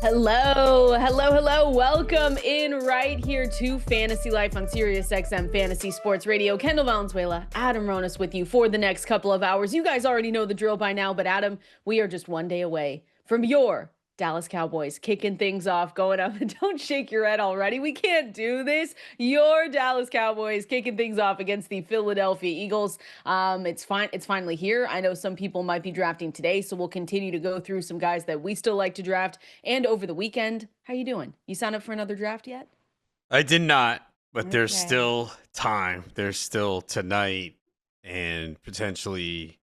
Hello. Welcome in right here to Fantasy Life on Sirius XM Fantasy Sports Radio. Kendall, Valenzuela, Adam Ronis with you for the next couple of hours. You guys already know the drill by now, but Adam, we are just one day away from your Dallas Cowboys kicking things off, going up. Don't shake your head already. We can't do this. Your Dallas Cowboys kicking things off against the Philadelphia Eagles. It's fine. It's finally here. I know some people might be drafting today, so we'll continue to go through some guys that we still like to draft. And over the weekend, how you doing? You signed up for another draft yet? I did not, but Okay. there's still time. There's still tonight and potentially,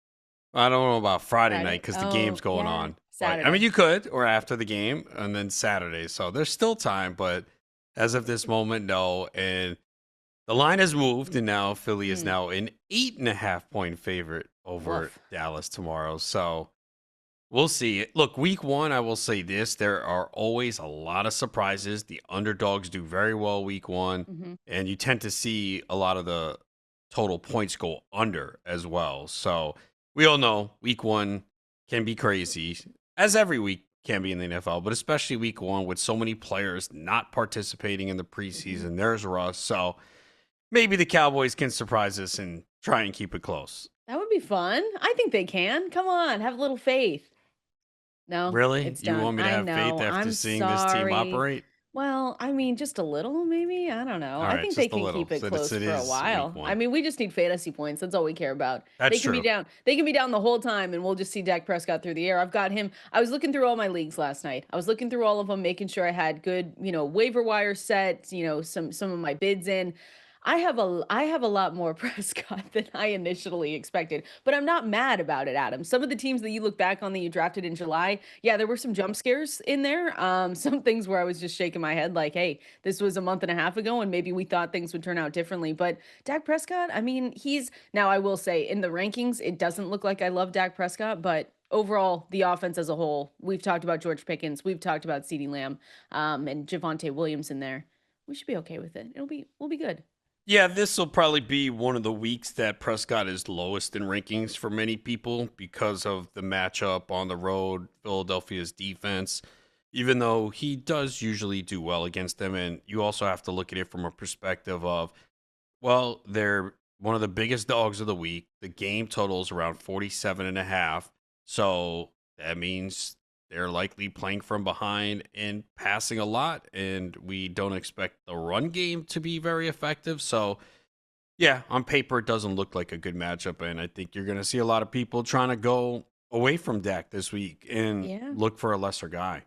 I don't know about Friday night because the game's going on. Saturday. I mean, you could, or after the game, and then Saturday. So there's still time, but as of this moment, no. And the line has moved, and now Philly is now an 8.5-point favorite over Dallas tomorrow. So we'll see. Look, week one, I will say this. There are always a lot of surprises. The underdogs do very well week one, and you tend to see a lot of the total points go under as well. So we all know week one can be crazy, as every week can be in the NFL, but especially week one with so many players not participating in the preseason. There's Russ. So maybe the Cowboys can surprise us and try and keep it close. That would be fun. I think they can. Come on, have a little faith. No, really? it's You done. want me to have faith after seeing this team operate? Well, I mean, just a little, maybe. I don't know. I think they can keep it close for a while. I mean, we just need fantasy points. That's all we care about. That's they can true. be down. They can be down the whole time, and we'll just see Dak Prescott through the air. I've got him. I was looking through all my leagues last night. I was looking through all of them, making sure I had good, waiver wire set. Some of my bids in. I have a lot more Prescott than I initially expected, but I'm not mad about it, Adam. Some of the teams that you look back on that you drafted in July, yeah, there were some jump scares in there. Some things where I was just shaking my head like, hey, this was a month and a half ago, and maybe we thought things would turn out differently. But Dak Prescott, I mean, now I will say in the rankings, it doesn't look like I love Dak Prescott, but overall, the offense as a whole, we've talked about George Pickens, we've talked about CeeDee Lamb, and Javonte Williams in there. We should be okay with it. We'll be good. Yeah, this will probably be one of the weeks that Prescott is lowest in rankings for many people because of the matchup on the road, Philadelphia's defense, even though he does usually do well against them. And you also have to look at it from a perspective of, well, they're one of the biggest dogs of the week. The game total is around 47.5. So that means they're likely playing from behind and passing a lot, and we don't expect the run game to be very effective. So, yeah, on paper, it doesn't look like a good matchup, and I think you're going to see a lot of people trying to go away from Dak this week and look for a lesser guy.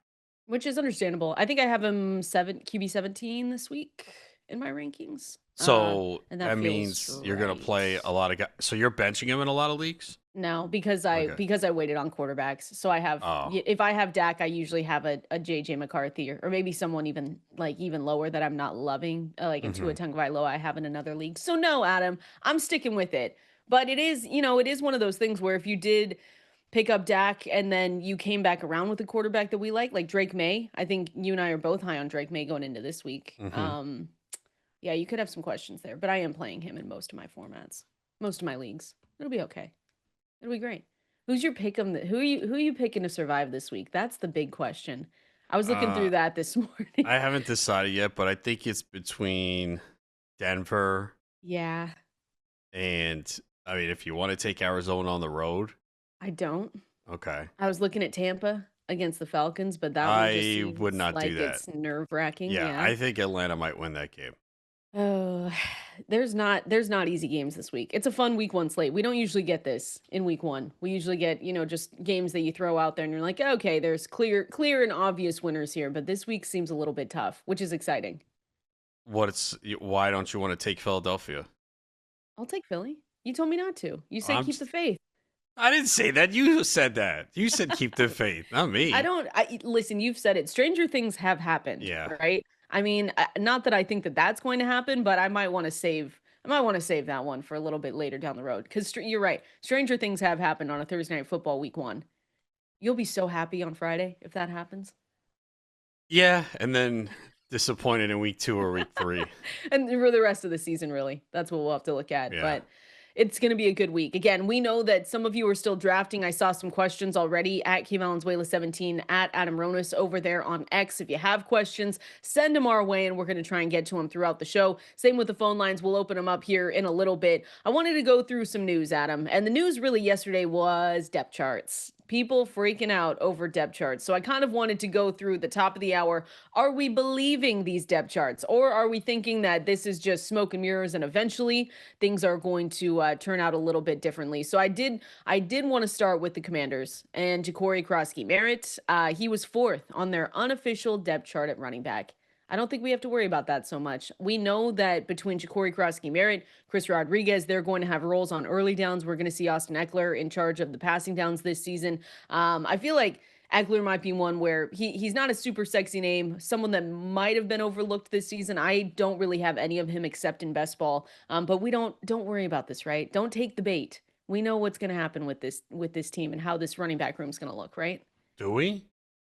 Which is understandable. I think I have him QB 17 this week in my rankings. So and that means you're going to play a lot of guys. So you're benching him in a lot of leagues? No, because I waited on quarterbacks. So I have if I have Dak, I usually have a JJ McCarthy or maybe someone even lower that I'm not loving, like a Tua Tagovailoa I have in another league. So no, Adam, I'm sticking with it. But it is one of those things where if you did pick up Dak and then you came back around with a quarterback that we like Drake May, I think you and I are both high on Drake May going into this week. Yeah, you could have some questions there, but I am playing him in most of my formats, most of my leagues. It'll be okay. It'll be great. Who's your pick? Who are you picking to survive this week? That's the big question. I was looking through that this morning. I haven't decided yet, but I think it's between Denver. Yeah. And I mean, if you want to take Arizona on the road, I don't. Okay. I was looking at Tampa against the Falcons, but that I would not do that. It's nerve-wracking. Yeah, I think Atlanta might win that game. Oh, there's not easy games this week. It's a fun week one slate. We don't usually get this in week one. We usually get, just games that you throw out there and you're like, okay, there's clear and obvious winners here, but this week seems a little bit tough, which is exciting. Why don't you want to take Philadelphia? I'll take Philly. You told me not to. You said keep the faith. I didn't say that. You said that. You said keep the faith, not me. Listen, you've said it. Stranger things have happened. Yeah. Right? I mean, not that I think that that's going to happen, but I might want to save that one for a little bit later down the road. Because you're right. Stranger things have happened on a Thursday Night Football week one. You'll be so happy on Friday if that happens. Yeah, and then disappointed in week 2 or week 3. And for the rest of the season, really. That's what we'll have to look at. Yeah. But it's going to be a good week. Again, we know that some of you are still drafting. I saw some questions already at Valenzuela 17 at Adam Ronis over there on X. If you have questions, send them our way and we're going to try and get to them throughout the show. Same with the phone lines. We'll open them up here in a little bit. I wanted to go through some news, Adam. And the news really yesterday was depth charts. People freaking out over depth charts. So I kind of wanted to go through the top of the hour. Are we believing these depth charts, or are we thinking that this is just smoke and mirrors and eventually things are going to turn out a little bit differently? So I did want to start with the Commanders and Jacory Croskey-Merritt. He was fourth on their unofficial depth chart at running back. I don't think we have to worry about that so much. We know that between Jacory Croskey-Merritt, Chris Rodriguez, they're going to have roles on early downs. We're going to see Austin Eckler in charge of the passing downs this season. I feel like Eckler might be one where he's not a super sexy name, someone that might have been overlooked this season. I don't really have any of him except in best ball. But we don't worry about this, right? Don't take the bait. We know what's going to happen with this team and how this running back room is going to look, right? Do we?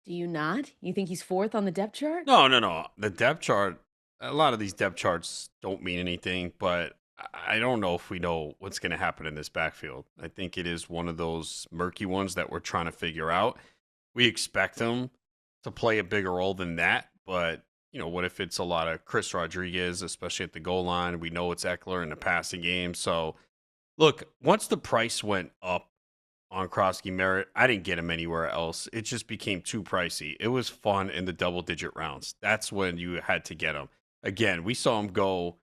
Do you not? You think he's fourth on the depth chart? No. The depth chart, a lot of these depth charts don't mean anything, but I don't know if we know what's going to happen in this backfield. I think it is one of those murky ones that we're trying to figure out. We expect him to play a bigger role than that, but what if it's a lot of Chris Rodriguez, especially at the goal line? We know it's Eckler in the passing game. So, look, once the price went up on Croskey-Merritt, I didn't get him anywhere else. It just became too pricey. It was fun in the double-digit rounds. That's when you had to get him. Again, we saw him go,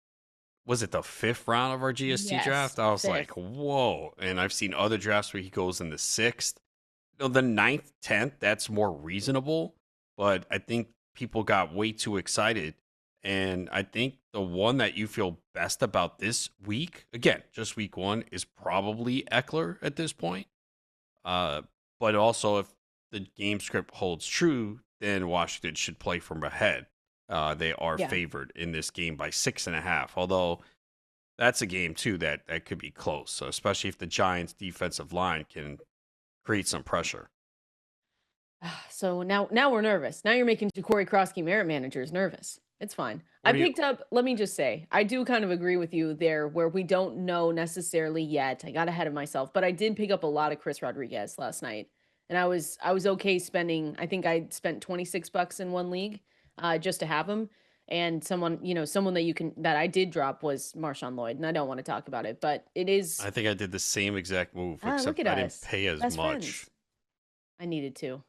was it the 5th round of our GST draft? I was like, whoa. And I've seen other drafts where he goes in the 6th. The 9th, 10th, that's more reasonable. But I think people got way too excited. And I think the one that you feel best about this week, again, just week 1, is probably Eckler at this point. But also, if the game script holds true, then Washington should play from ahead. They are favored in this game by 6.5. Although that's a game too that could be close. So especially if the Giants' defensive line can create some pressure. So now we're nervous. Now you're making Jacory Croskey-Merritt managers nervous. It's fine. Let me just say, I do kind of agree with you there where we don't know necessarily yet. I got ahead of myself, but I did pick up a lot of Chris Rodriguez last night. And I was okay spending, I think I spent $26 in one league just to have him. And someone that I did drop was Marshawn Lloyd. And I don't want to talk about it, but it is. I think I did the same exact move, except look at I us. didn't pay as Best much. Friends. I needed to.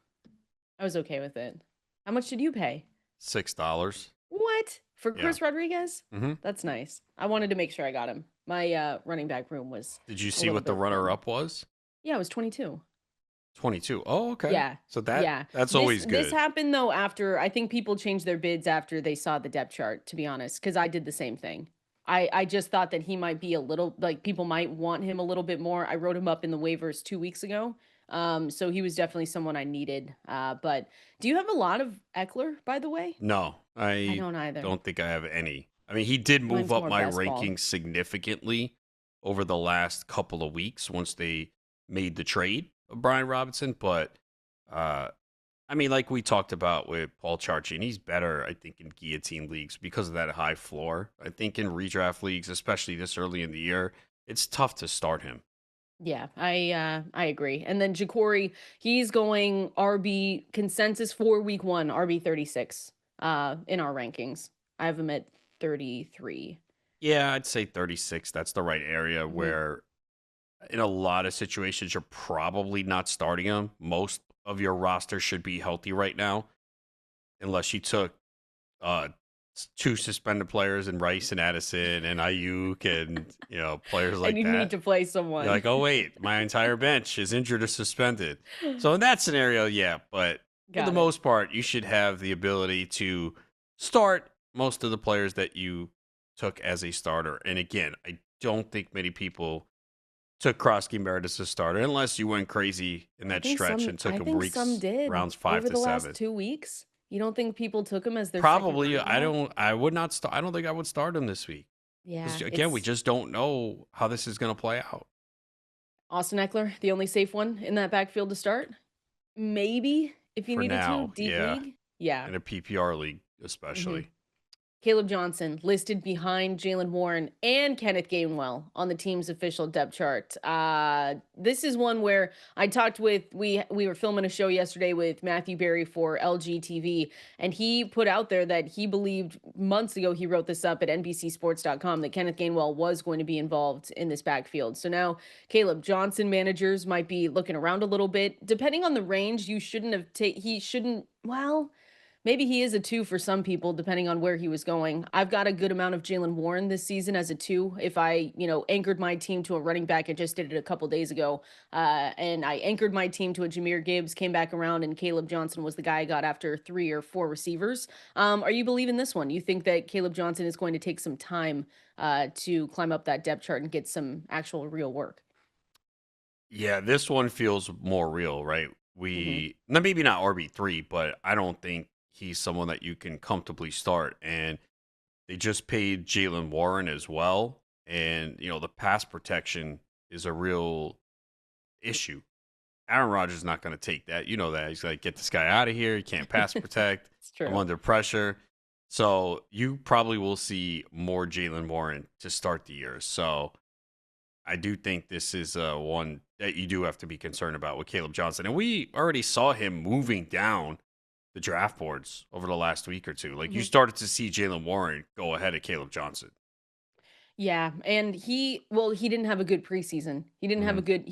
I was okay with it. How much did you pay? $6. What? For Chris Rodriguez? Mm-hmm. That's nice. I wanted to make sure I got him. My running back room was. Did you see what the runner-up was? Yeah, it was 22. 22. Oh, okay. Yeah. So that's always good. This happened though after, I think people changed their bids after they saw the depth chart, to be honest, because I did the same thing. I just thought that he might be a little, like people might want him a little bit more. I wrote him up in the waivers 2 weeks ago. So he was definitely someone I needed. But do you have a lot of Eckler, by the way? No, I don't either. Don't think I have any. I mean, he did move up my rankings significantly over the last couple of weeks once they made the trade of Brian Robinson. But, I mean, like we talked about with Paul Charchi, and he's better, I think, in guillotine leagues because of that high floor. I think in redraft leagues, especially this early in the year, it's tough to start him. Yeah, I agree. And then Jacory, he's going RB consensus for week 1, RB 36 in our rankings. I have him at 33. Yeah, I'd say 36. That's the right area where in a lot of situations you're probably not starting him. Most of your roster should be healthy right now unless you took 2 suspended players in Rice and Addison and Ayuk and players like that. And you need to play someone. You're like, oh wait, my entire bench is injured or suspended. So in that scenario, yeah, but for the most part, you should have the ability to start most of the players that you took as a starter. And again, I don't think many people took Croskey-Merritt as a starter unless you went crazy in that stretch and took him weeks, rounds 5 over to the 7. Last 2 weeks. You don't think people took him as their probably? I would not start. I don't think I would start him this week. Yeah. Again, we just don't know how this is going to play out. Austin Eckler, the only safe one in that backfield to start. Maybe if you needed to, deep league. Yeah. In a PPR league, especially. Kaleb Johnson listed behind Jalen Warren and Kenneth Gainwell on the team's official depth chart. This is one where I talked with we were filming a show yesterday with Matthew Berry for LG TV, and he put out there that he believed months ago, he wrote this up at NBCSports.com, that Kenneth Gainwell was going to be involved in this backfield. So now Kaleb Johnson managers might be looking around a little bit. Depending on the range, you shouldn't have he shouldn't, well, maybe he is a 2 for some people, depending on where he was going. I've got a good amount of Jalen Warren this season as a 2. If I, anchored my team to a running back, I just did it a couple days ago, and I anchored my team to a Jahmyr Gibbs, came back around, and Kaleb Johnson was the guy I got after 3 or 4 receivers. Are you believing this one? You think that Kaleb Johnson is going to take some time to climb up that depth chart and get some actual real work? Yeah, this one feels more real, right? Hmm. Maybe not RB3, but I don't think he's someone that you can comfortably start. And they just paid Jalen Warren as well. And, the pass protection is a real issue. Aaron Rodgers is not going to take that. You know that. He's like, get this guy out of here. He can't pass protect. It's I'm true. under pressure. So you probably will see more Jalen Warren to start the year. So I do think this is one that you do have to be concerned about with Kaleb Johnson. And we already saw him moving down the draft boards over the last week or two. Like you started to see Jalen Warren go ahead of Kaleb Johnson. Yeah, and he didn't have a good preseason. Hmm. He didn't have a good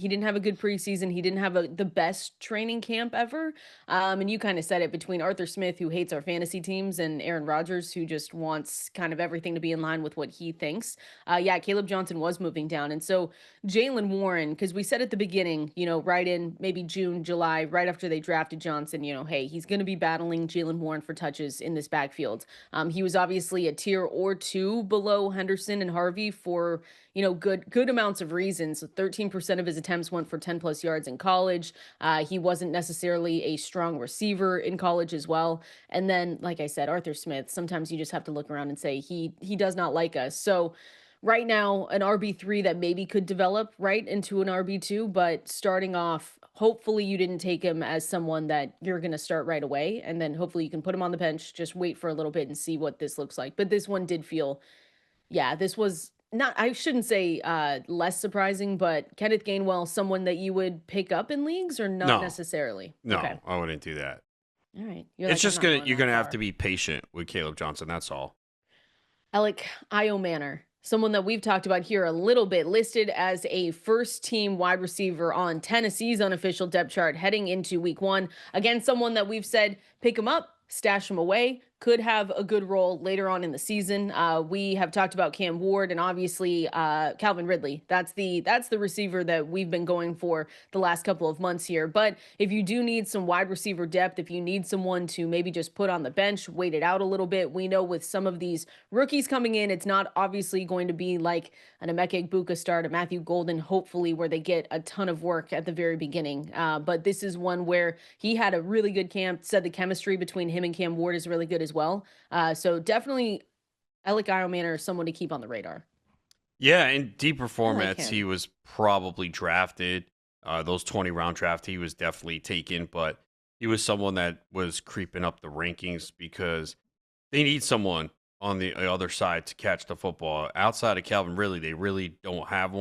preseason. He didn't have the best training camp ever. And you kind of said it, between Arthur Smith, who hates our fantasy teams, and Aaron Rodgers, who just wants kind of everything to be in line with what he thinks. Yeah, Kaleb Johnson was moving down. And so Jalen Warren, because we said at the beginning, right in maybe June, July, right after they drafted Johnson, hey, he's going to be battling Jalen Warren for touches in this backfield. He was obviously a tier or 2 below Henderson and Harvey for, good amounts of reasons. So 13% of his attempts went for 10 plus yards in college. He wasn't necessarily a strong receiver in college as well. And then, like I said, Arthur Smith, sometimes you just have to look around and say he does not like us. So right now, an RB3 that maybe could develop right into an RB2, but starting off, hopefully you didn't take him as someone that you're going to start right away. And then hopefully you can put him on the bench, just wait for a little bit and see what this looks like. But this one did feel, yeah, this was not, I shouldn't say less surprising, but Kenneth Gainwell, someone that you would pick up in leagues or not No, necessarily? Okay. no, I wouldn't do that. All right. You're It's like, I'm just not gonna going you're that gonna have to far. be patient with Kaleb Johnson. That's all. Alec Manor, someone that we've talked about here a little bit, listed as a first team wide receiver on Tennessee's unofficial depth chart heading into week 1. Again, someone that we've said pick him up, stash him away, could have a good role later on in the season. We have talked about Cam Ward and obviously Calvin Ridley. That's the receiver that we've been going for the last couple of months here. But if you do need some wide receiver depth, if you need someone to maybe just put on the bench, wait it out a little bit, we know with some of these rookies coming in, it's not obviously going to be like an Emeka Egbuka start, a Matthew Golden, hopefully, where they get a ton of work at the very beginning. But this is one where he had a really good camp, said the chemistry between him and Cam Ward is really good as well. So definitely Alec Manor is someone to keep on the radar. Yeah, in deeper I like formats, he him. was probably drafted. Those 20 round draft, he was definitely taken, but he was someone that was creeping up the rankings because they need someone on the other side to catch the football. Outside of Calvin Ridley, they really don't have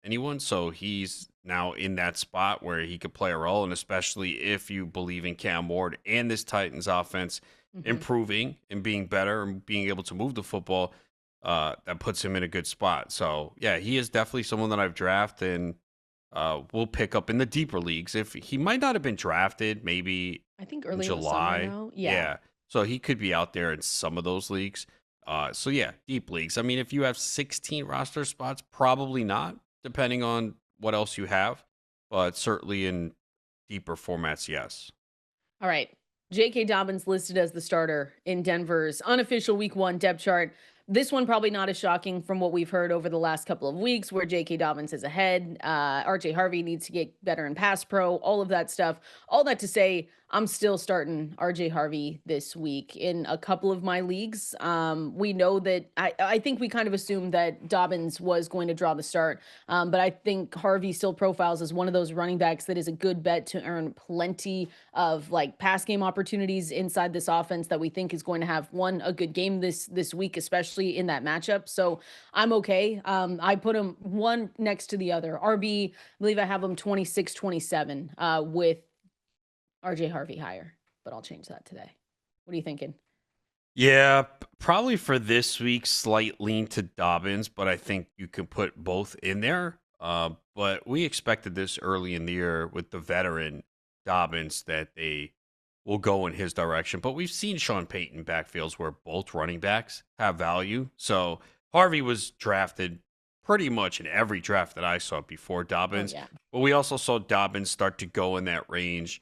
anyone. So he's now in that spot where he could play a role, and especially if you believe in Cam Ward and this Titans offense Hmm. improving and being better and being able to move the football, that puts him in a good spot. So yeah, he is definitely someone that I've drafted and will pick up in the deeper leagues. If he might not have been drafted, maybe I think in early in the summer, July. though. Yeah. Yeah. So he could be out there in some of those leagues. So yeah, deep leagues. I mean, if you have 16 roster spots, probably not, depending on what else you have. But certainly in deeper formats, yes. All right. J.K. Dobbins listed as the starter in Denver's unofficial week 1 depth chart. This one probably not as shocking from what we've heard over the last couple of weeks, where J.K. Dobbins is ahead. RJ Harvey needs to get better in pass pro, all of that stuff. All that to say, I'm still starting RJ Harvey this week in a couple of my leagues. We know that I think we kind of assumed that Dobbins was going to draw the start, but I think Harvey still profiles as one of those running backs that is a good bet to earn plenty of like pass game opportunities inside this offense that we think is going to have a good game this week, especially in that matchup. So I'm okay. I put him one next to the other. RB, I believe I have him 26-27 with RJ Harvey higher, but I'll change that today. What are you thinking? Yeah, probably for this week, slight lean to Dobbins, but I think you can put both in there. But we expected this early in the year with the veteran Dobbins that they will go in his direction. But we've seen Sean Payton backfields where both running backs have value. So Harvey was drafted pretty much in every draft that I saw before Oh Dobbins. yeah. But we also saw Dobbins start to go in that range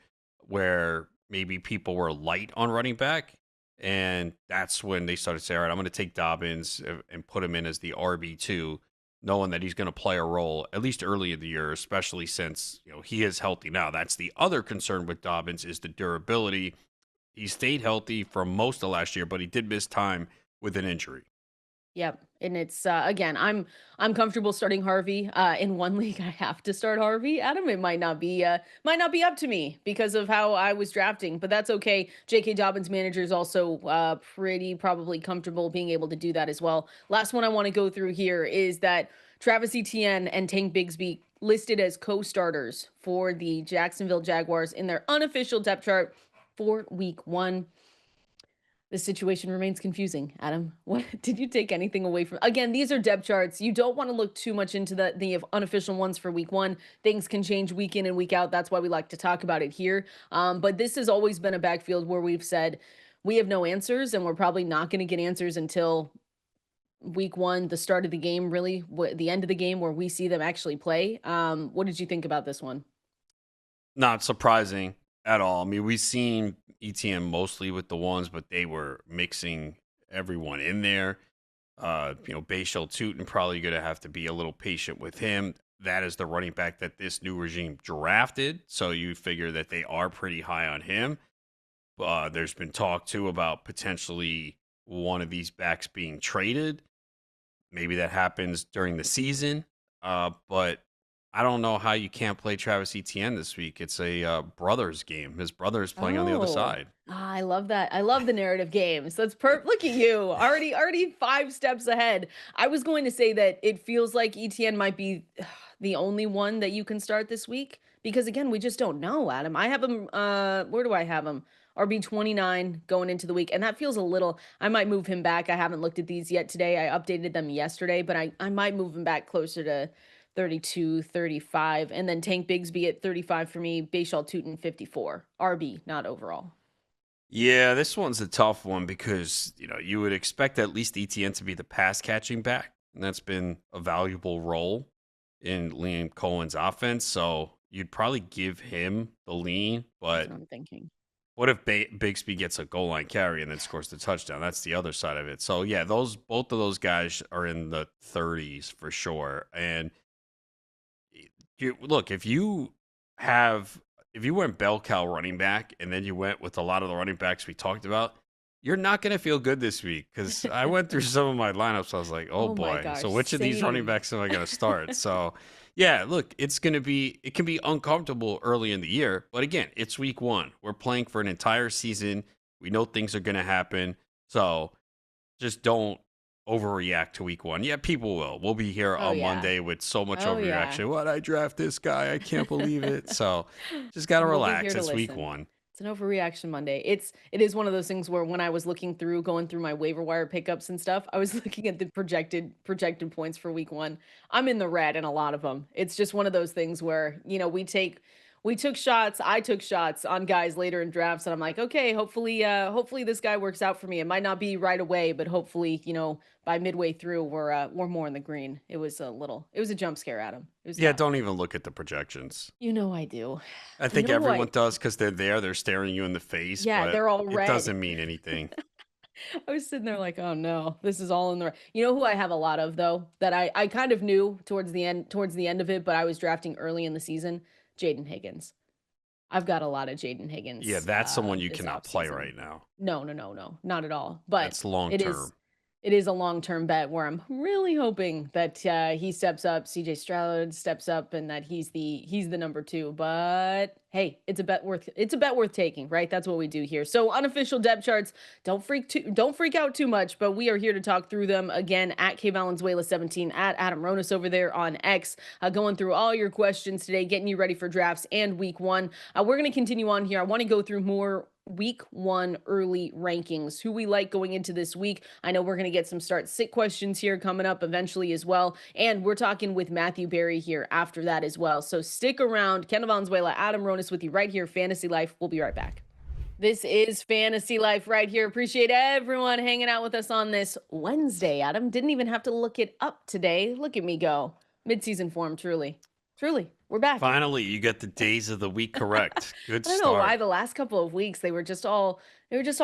where maybe people were light on running back. And that's when they started saying, all right, I'm going to take Dobbins and put him in as the RB2, knowing that he's going to play a role at least early in the year, especially since he is healthy now. That's the other concern with Dobbins is the durability. He stayed healthy for most of last year, but he did miss time with an injury. Yep. And it's again, I'm comfortable starting Harvey. In one league I have to start Harvey. Adam, it might not be up to me because of how I was drafting, but that's okay. JK Dobbins manager is also pretty probably comfortable being able to do that as well. Last one I want to go through here is that Travis Etienne and Tank Bigsby listed as co-starters for the Jacksonville Jaguars in their unofficial depth chart for week 1. The situation remains confusing. Adam, what did you take anything away from? Again, these are depth charts. You don't want to look too much into the unofficial ones for week 1. Things can change week in and week out. That's why we like to talk about it here. But this has always been a backfield where we've said we have no answers, and we're probably not going to get answers until week 1, the start of the game, really, the end of the game where we see them actually play. What did you think about this one? Not surprising at all. I mean, we've seen ETM mostly with the ones, but they were mixing everyone in there. Bayshel Tootin probably going to have to be a little patient with him. That is the running back that this new regime drafted. So you figure that they are pretty high on him. There's been talk, too, about potentially one of these backs being traded. Maybe that happens during the season. But I don't know how you can't play Travis Etienne this week. It's a brothers game. His brother is playing on the other Oh, side. I love that. I love the narrative games. That's Look at you, already 5 steps ahead. I was going to say that it feels like ETN might be the only one that you can start this week because again, we just don't know, Adam. I have him. Where do I have him? RB 29 going into the week, and that feels a little. I might move him back. I haven't looked at these yet today. I updated them yesterday, but I might move him back closer to 32, 35, and then Tank Bigsby at 35 for me, Bayshal Tootin 54. RB, not overall. Yeah, this one's a tough one because, you would expect at least ETN to be the pass catching back. And that's been a valuable role in Liam Cohen's offense. So you'd probably give him the lean. That's But what I'm thinking. what if Bigsby gets a goal line carry and then scores the touchdown? That's the other side of it. So yeah, both of those guys are in the 30s for sure. And look, if you went bell cow running back and then you went with a lot of the running backs we talked about, you're not going to feel good this week because I went through some of my lineups. I was like, oh Oh my boy. So gosh, which of these running same. backs am I going to start? So yeah, look, it can be uncomfortable early in the year. But again, it's week 1. We're playing for an entire season. We know things are going to happen. So just don't overreact to week 1. Yeah, people will. We'll be here Oh on yeah. Monday with so much Oh yeah. overreaction. What I draft this guy? I can't believe it. So just gotta We'll be here relax. to It's week listen. 1. It's an overreaction Monday. It is one of those things where when I was going through my waiver wire pickups and stuff, I was looking at the projected points for week 1. I'm in the red in a lot of them. It's just one of those things where, we took shots, I took shots on guys later in drafts and I'm like, "Okay, hopefully this guy works out for me." It might not be right away, but hopefully, by midway through we're more in the green. It was a jump scare, Adam. It was Yeah, tough. don't even look at the projections. I do. I You think know who everyone I does because they're there. They're staring you in the face, Yeah, but they're all it red. doesn't mean anything. I was sitting there like, "Oh no, this is all in the right." You know who I have a lot of though that I kind of knew towards the end of it, but I was drafting early in the season, Jaden Higgins. I've got a lot of Jaden Yeah, Higgins that's someone you this cannot play offseason. right now. No, no, no, no, not at all. But That's long it is term. it is a long-term bet where I'm really hoping that he steps up, CJ Stroud steps up, and that he's the number two. But hey, it's a bet worth taking, right? That's what we do here. So unofficial depth charts, don't freak out too much, but we are here to talk through them again at K Valenzuela 17 at Adam Ronis over there on X, going through all your questions today, getting you ready for drafts and week one. We're going to continue on here. I want to go through more week one early rankings, who we like going into this week. I know we're going to get some start sit questions here coming up eventually as well. And we're talking with Matthew Berry here after that as well. So stick around. Kendall Valenzuela, Adam Ronis with you right here. Fantasy Life. We'll be right back. This is Fantasy Life right here. Appreciate everyone hanging out with us on this Wednesday. Adam didn't even have to look it up today. Look at me go. Mid-season form, truly. Truly. We're back. Finally, you get the days of the week correct. Good I don't know why start. the last couple of weeks they were just all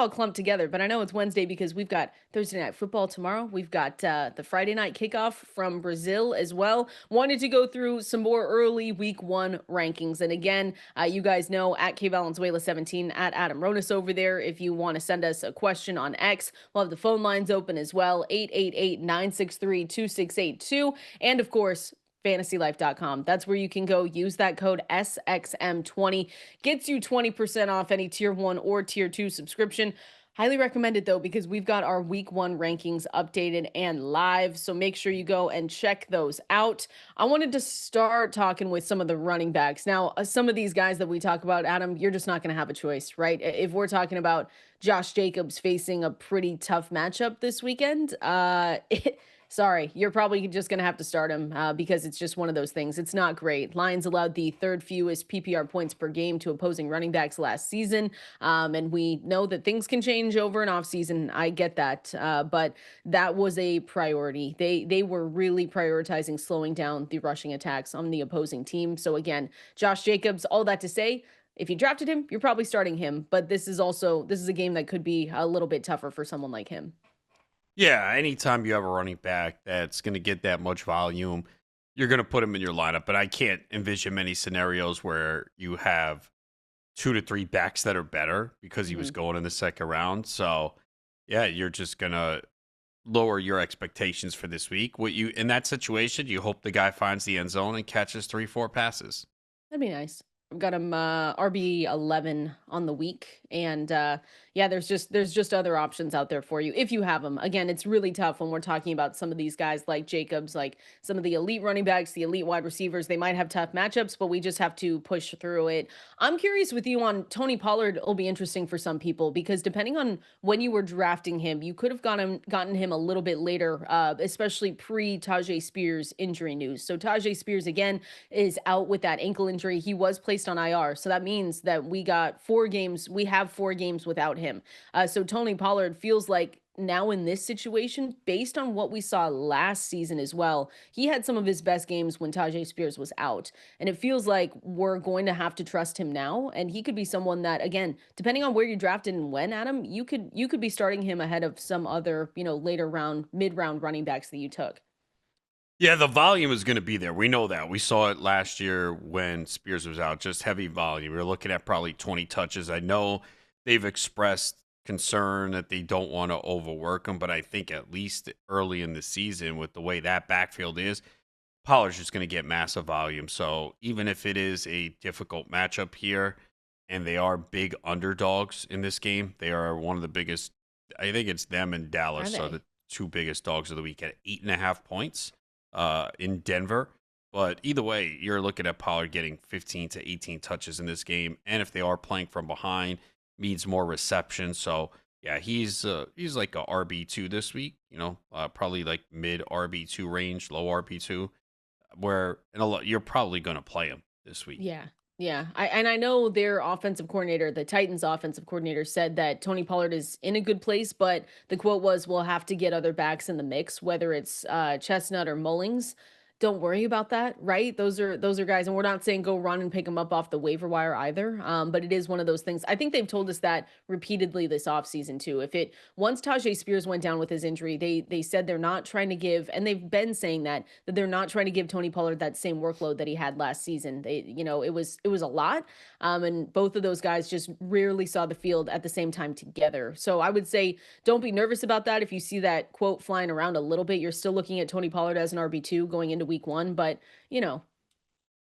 clumped together, but I know it's Wednesday because we've got Thursday night football tomorrow. We've got the Friday night kickoff from Brazil as well. Wanted to go through some more early week one rankings. And again, you guys know at K Valenzuela 17 at Adam Ronis over there. If you want to send us a question on X, we'll have the phone lines open as well. 888-963-2682. And of course, fantasylife.com. That's where you can go use that code SXM20. Gets you 20% off any tier 1 or tier 2 subscription. Highly recommend it though, because we've got our week one rankings updated and live. So make sure you go and check those out. I wanted to start talking with some of the running backs. Now, some of these guys that we talk about, Adam, you're just not going to have a choice, right? If we're talking about Josh Jacobs facing a pretty tough matchup this weekend, sorry, you're probably just going to have to start him because it's just one of those things. It's not great. Lions allowed the third fewest PPR points per game to opposing running backs last season. And we know that things can change over an offseason. I get that. But that was a priority. They were really prioritizing slowing down the rushing attacks on the opposing team. So again, Josh Jacobs, all that to say, if you drafted him, you're probably starting him. But this is a game that could be a little bit tougher for someone like him. Yeah, anytime you have a running back that's going to get that much volume, you're going to put him in your lineup. But I can't envision many scenarios where you have 2 to 3 backs that are better because he was going in the second round. So, yeah, you're just going to lower your expectations for this week. What you in that situation, you hope the guy finds the end zone and catches 3-4 passes. That'd be nice. I've got him RB11 on the week, and yeah, there's just other options out there for you if you have them. Again, it's really tough when we're talking about some of these guys like Jacobs, like some of the elite running backs, the elite wide receivers. They might have tough matchups, but we just have to push through it. I'm curious with you on Tony Pollard. Will be interesting for some people because depending on when you were drafting him, you could have gotten him a little bit later, especially pre Tyjae Spears injury news. So Tyjae Spears again is out with that ankle injury. He was placed on IR. So that means that we got 4 games. We have 4 games without him. So Tony Pollard feels like now in this situation, based on what we saw last season as well, he had some of his best games when Tyjae Spears was out. And it feels like we're going to have to trust him now. And he could be someone that, again, depending on where you drafted and when, Adam, you could be starting him ahead of some other, later round, mid-round running backs that you took. Yeah, the volume is going to be there. We know that. We saw it last year when Spears was out, just heavy volume. We're looking at probably 20 touches. I know they've expressed concern that they don't want to overwork him, but I think at least early in the season, with the way that backfield is, Pollard's just going to get massive volume. So even if it is a difficult matchup here, and they are big underdogs in this game, they are one of the biggest. I think it's them and Dallas are the 2 biggest dogs of the week at 8.5 points in Denver. But either way, you're looking at Pollard getting 15 to 18 touches in this game. And if they are playing from behind, needs more reception. So, yeah, he's like a RB2 this week, probably like mid RB2 range, low RB2, where you're probably going to play him this week. Yeah. Yeah. I know their offensive coordinator, the Titans offensive coordinator, said that Tony Pollard is in a good place, but the quote was, we'll have to get other backs in the mix, whether it's Chestnut or Mullings. don't worry about that, right? Those are guys, and we're not saying go run and pick them up off the waiver wire either. But it is one of those things. I think they've told us that repeatedly this offseason too. If it once Tyjae Spears went down with his injury, they said they're not trying to give, and they've been saying that they're not trying to give Tony Pollard that same workload that he had last season. It was a lot. And both of those guys just rarely saw the field at the same time together. So I would say don't be nervous about that. If you see that quote flying around a little bit, you're still looking at Tony Pollard as an RB2 going into week 1, but you know,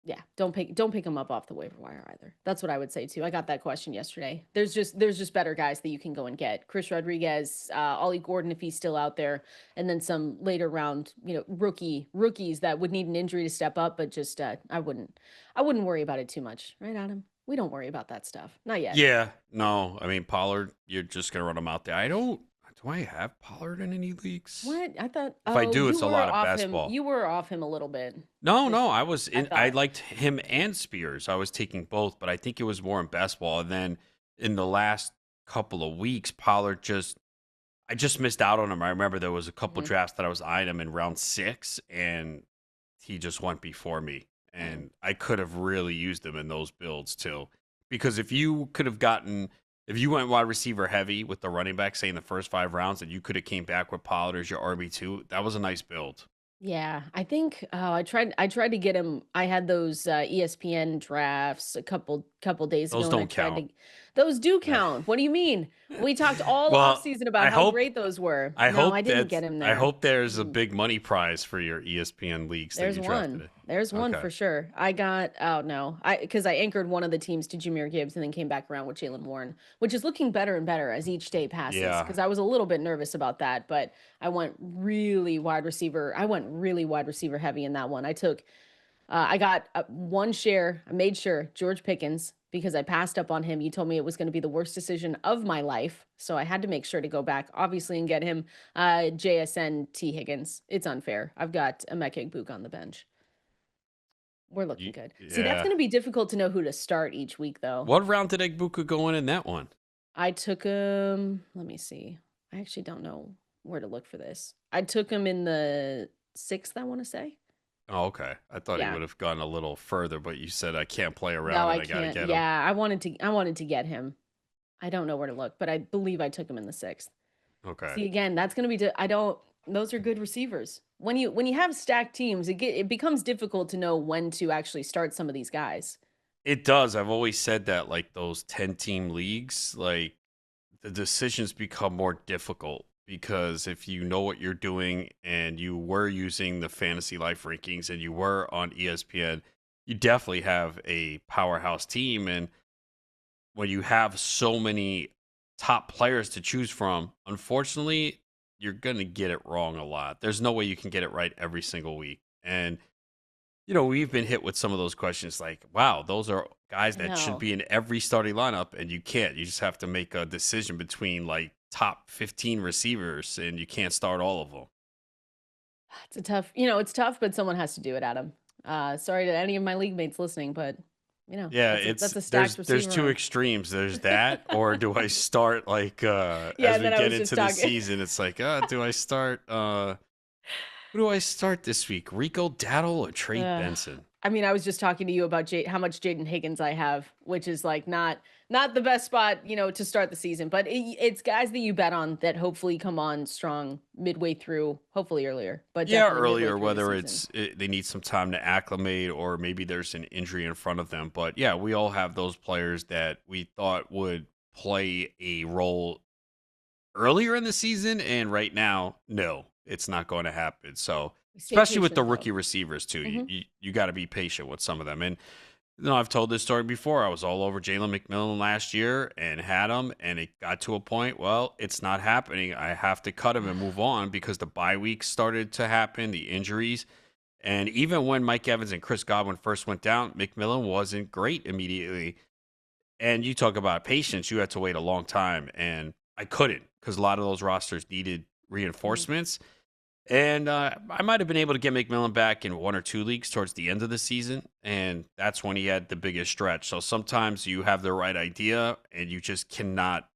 yeah, don't pick him up off the waiver wire either. That's what I would say too. I got that question yesterday. There's just better guys that you can go and get. Chris Rodriguez, Ollie Gordon if he's still out there, and then some later round, rookies that would need an injury to step up, but just I wouldn't worry about it too much, right, Adam? We don't worry about that stuff. Not yet. Yeah, no, I mean Pollard, you're just gonna run him out there. I don't. Do I have Pollard in any leagues? What? I thought If I do, you it's a were lot of off basketball. him. You were off him a little bit. No, This no, I was I in. I thought. liked him and Spears. I was taking both, but I think it was more in basketball. And then in the last couple of weeks, Pollard I just missed out on him. I remember there was a couple Mhm. drafts that I was eyeing him in round 6, and he just went before me. Mm. And I could have really used him in those builds too. Because if you went wide receiver heavy with the running back, say in the first 5 rounds, and you could have came back with Pollard as your RB2, that was a nice build. Yeah, I think I tried to get him. I had those ESPN drafts a couple days Those ago, and I don't tried count. to. Those do count. What do you mean? We talked all off Well, season about I how hope great those were. I No, I hope didn't get him I there. hope there's a Mm. big money prize for your ESPN leagues that There's you drafted one. it. There's one Okay. for sure. I got oh no. Because I anchored one of the teams to Jameer Gibbs and then came back around with Jalen Warren, which is looking better and better as each day passes. Yeah. Because I was a little bit nervous about that, but I went really wide receiver. I went really wide receiver heavy in that one. I got one share. I made sure George Pickens because I passed up on him. You told me it was going to be the worst decision of my life. So I had to make sure to go back, obviously, and get him JSN T. Higgins. It's unfair. I've got Emeka Egbuka on the bench. We're looking good. See, that's Yeah. going to be difficult to know who to start each week, though. What round did Egbuka go in that one? I took him. Let me see. I actually don't know where to look for this. I took him in the 6th, I want to say. Oh, okay. I thought he Yeah. would have gone a little further, but you said I can't play No, around I and I gotta can't. get him. Yeah, I wanted to get him. I don't know where to look, but I believe I took him in the 6th. Okay. See, again, that's going to be I don't those are good receivers. When you have stacked teams, it becomes difficult to know when to actually start some of these guys. It does. I've always said that, like those 10-team leagues, like the decisions become more difficult because if you know what you're doing and you were using the fantasy life rankings and you were on ESPN, you definitely have a powerhouse team. And when you have so many top players to choose from, unfortunately, you're going to get it wrong a lot. There's no way you can get it right every single week. And we've been hit with some of those questions like, wow, those are guys I that should know. be in every starting lineup, and you can't. You just have to make a decision between like top 15 receivers, and you can't start all of them. It's tough, but someone has to do it, Adam. Sorry to any of my league mates listening, but Yeah, that's it's a stacked there's receiver two room. extremes. There's that, or do I start like Yeah, as and we then I get was just into the talking. season, it's like, do I start who do I start this week? Rico Daddle or Trey Ugh. Benson? I mean, I was just talking to you about how much Jaden Higgins I have, which is like not the best spot, to start the season. But it's guys that you bet on that hopefully come on strong midway through, hopefully earlier, but Yeah, definitely midway earlier, through the whether season. they need some time to acclimate or maybe there's an injury in front of them. But yeah, we all have those players that we thought would play a role earlier in the season, and right now, no, it's not going to happen. So, Stay especially with the patient, though. rookie receivers too, you Hmm. you, you got to be patient with some of them. And I've told this story before. I was all over Jalen McMillan last year and had him, and it got to a point. Well, it's not happening. I have to cut him and move on because the bye weeks started to happen, the injuries, and even when Mike Evans and Chris Godwin first went down, McMillan wasn't great immediately. And you talk about patience, you had to wait a long time, and I couldn't because a lot of those rosters needed Hmm. reinforcements. And I might have been able to get McMillan back in one or two leagues towards the end of the season, and that's when he had the biggest stretch. So sometimes you have the right idea, and you just cannot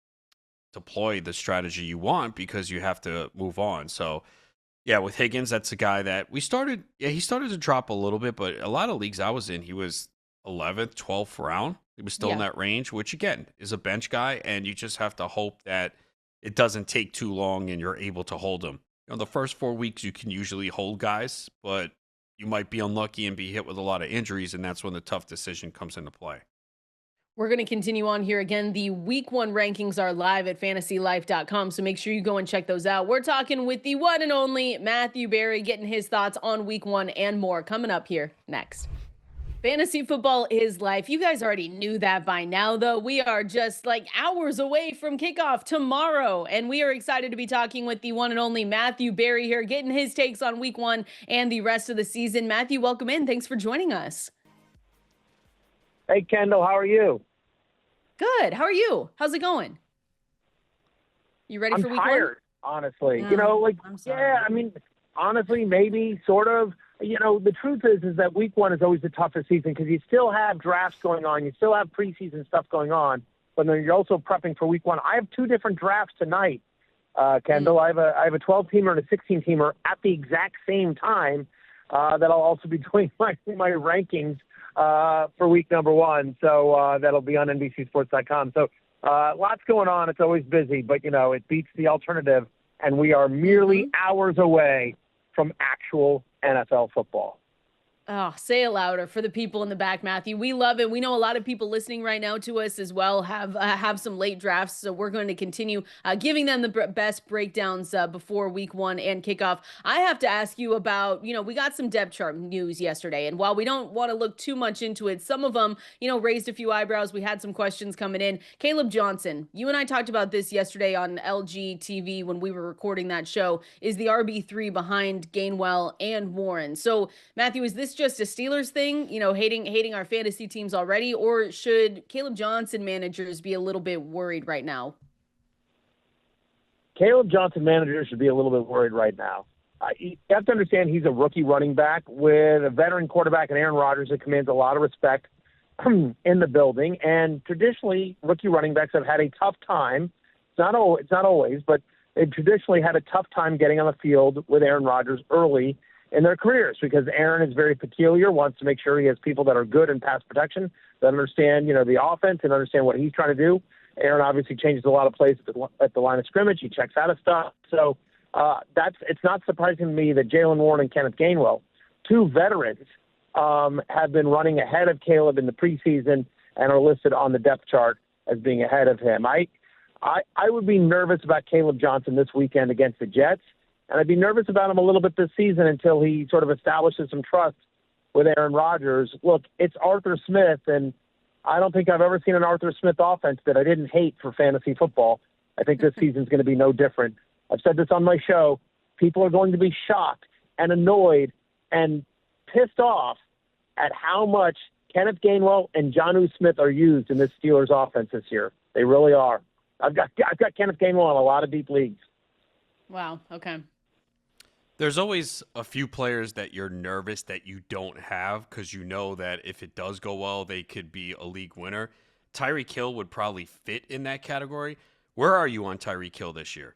deploy the strategy you want because you have to move on. So Yeah, with Higgins, that's a guy that we started. Yeah, he started to drop a little bit, but a lot of leagues I was in, he was 11th, 12th round. He was still in Yeah. that range, which again is a bench guy, and you just have to hope that it doesn't take too long and you're able to hold him. The first 4 weeks you can usually hold guys, but you might be unlucky and be hit with a lot of injuries, and that's when the tough decision comes into play. We're going to continue on here again. The week one rankings are live at fantasylife.com. So make sure you go and check those out. We're talking with the one and only Matthew Berry, getting his thoughts on week one and more coming up here next. Fantasy football is life. You guys already knew that by now, though. We are just like hours away from kickoff tomorrow. And we are excited to be talking with the one and only Matthew Berry here, getting his takes on week one and the rest of the season. Matthew, welcome in. Thanks for joining us. Hey, Kendall, how are you? Good. How are you? How's it going? You ready for week tired, honestly. Oh, I'm sorry. yeah, I mean, honestly, maybe, sort of. The truth is that week one is always the toughest season because you still have drafts going on. You still have preseason stuff going on, but then you're also prepping for week one. I have two different drafts tonight, Kendall. I have a 12-teamer and a 16-teamer at the exact same time that I'll also be doing my rankings for week number one. So that'll be on NBCSports.com. So lots going on. It's always busy, but, it beats the alternative, and we are merely hours away from actual NFL football. Oh, say it louder for the people in the back, Matthew. We love it. We know a lot of people listening right now to us as well have some late drafts, so we're going to continue giving them the best breakdowns before week one and kickoff. I have to ask you about, we got some depth chart news yesterday, and while we don't want to look too much into it, some of them, raised a few eyebrows. We had some questions coming in. Kaleb Johnson, you and I talked about this yesterday on LG TV when we were recording that show, is the RB3 behind Gainwell and Warren. So, Matthew, is this just a Steelers thing, hating our fantasy teams already, or should Kaleb Johnson managers be a little bit worried right now? Kaleb Johnson managers should be a little bit worried right now. You have to understand he's a rookie running back with a veteran quarterback and Aaron Rodgers that commands a lot of respect in the building. And traditionally, rookie running backs have had a tough time. It's not always, but they've traditionally had a tough time getting on the field with Aaron Rodgers early in their careers because Aaron is very peculiar, wants to make sure he has people that are good in pass protection, that understand, the offense and understand what he's trying to do. Aaron obviously changes a lot of plays at the line of scrimmage. He checks out of stuff. So it's not surprising to me that Jaylen Warren and Kenneth Gainwell, two veterans, have been running ahead of Kaleb in the preseason and are listed on the depth chart as being ahead of him. I would be nervous about Kaleb Johnson this weekend against the Jets. And I'd be nervous about him a little bit this season until he sort of establishes some trust with Aaron Rodgers. Look, it's Arthur Smith, and I don't think I've ever seen an Arthur Smith offense that I didn't hate for fantasy football. I think this season's going to be no different. I've said this on my show. People are going to be shocked and annoyed and pissed off at how much Kenneth Gainwell and Jonnu Smith are used in this Steelers offense this year. They really are. I've got Kenneth Gainwell in a lot of deep leagues. Wow. Okay. There's always a few players that you're nervous that you don't have because you know that if it does go well, they could be a league winner. Tyreek Hill would probably fit in that category. Where are you on Tyreek Hill this year?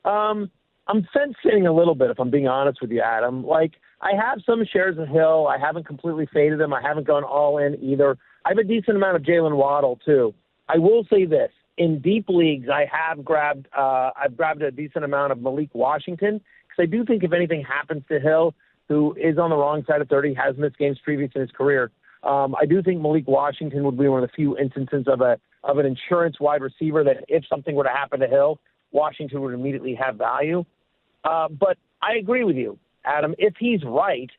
I'm fence-sitting a little bit, if I'm being honest with you, Adam. Like, I have some shares of Hill. I haven't completely faded him. I haven't gone all in either. I have a decent amount of Jalen Waddle, too. I will say this. In deep leagues, I've grabbed a decent amount of Malik Washington because I do think if anything happens to Hill, who is on the wrong side of 30, has missed games previous in his career, I do think Malik Washington would be one of the few instances of an insurance wide receiver that if something were to happen to Hill, Washington would immediately have value. But I agree with you, Adam. If he's right,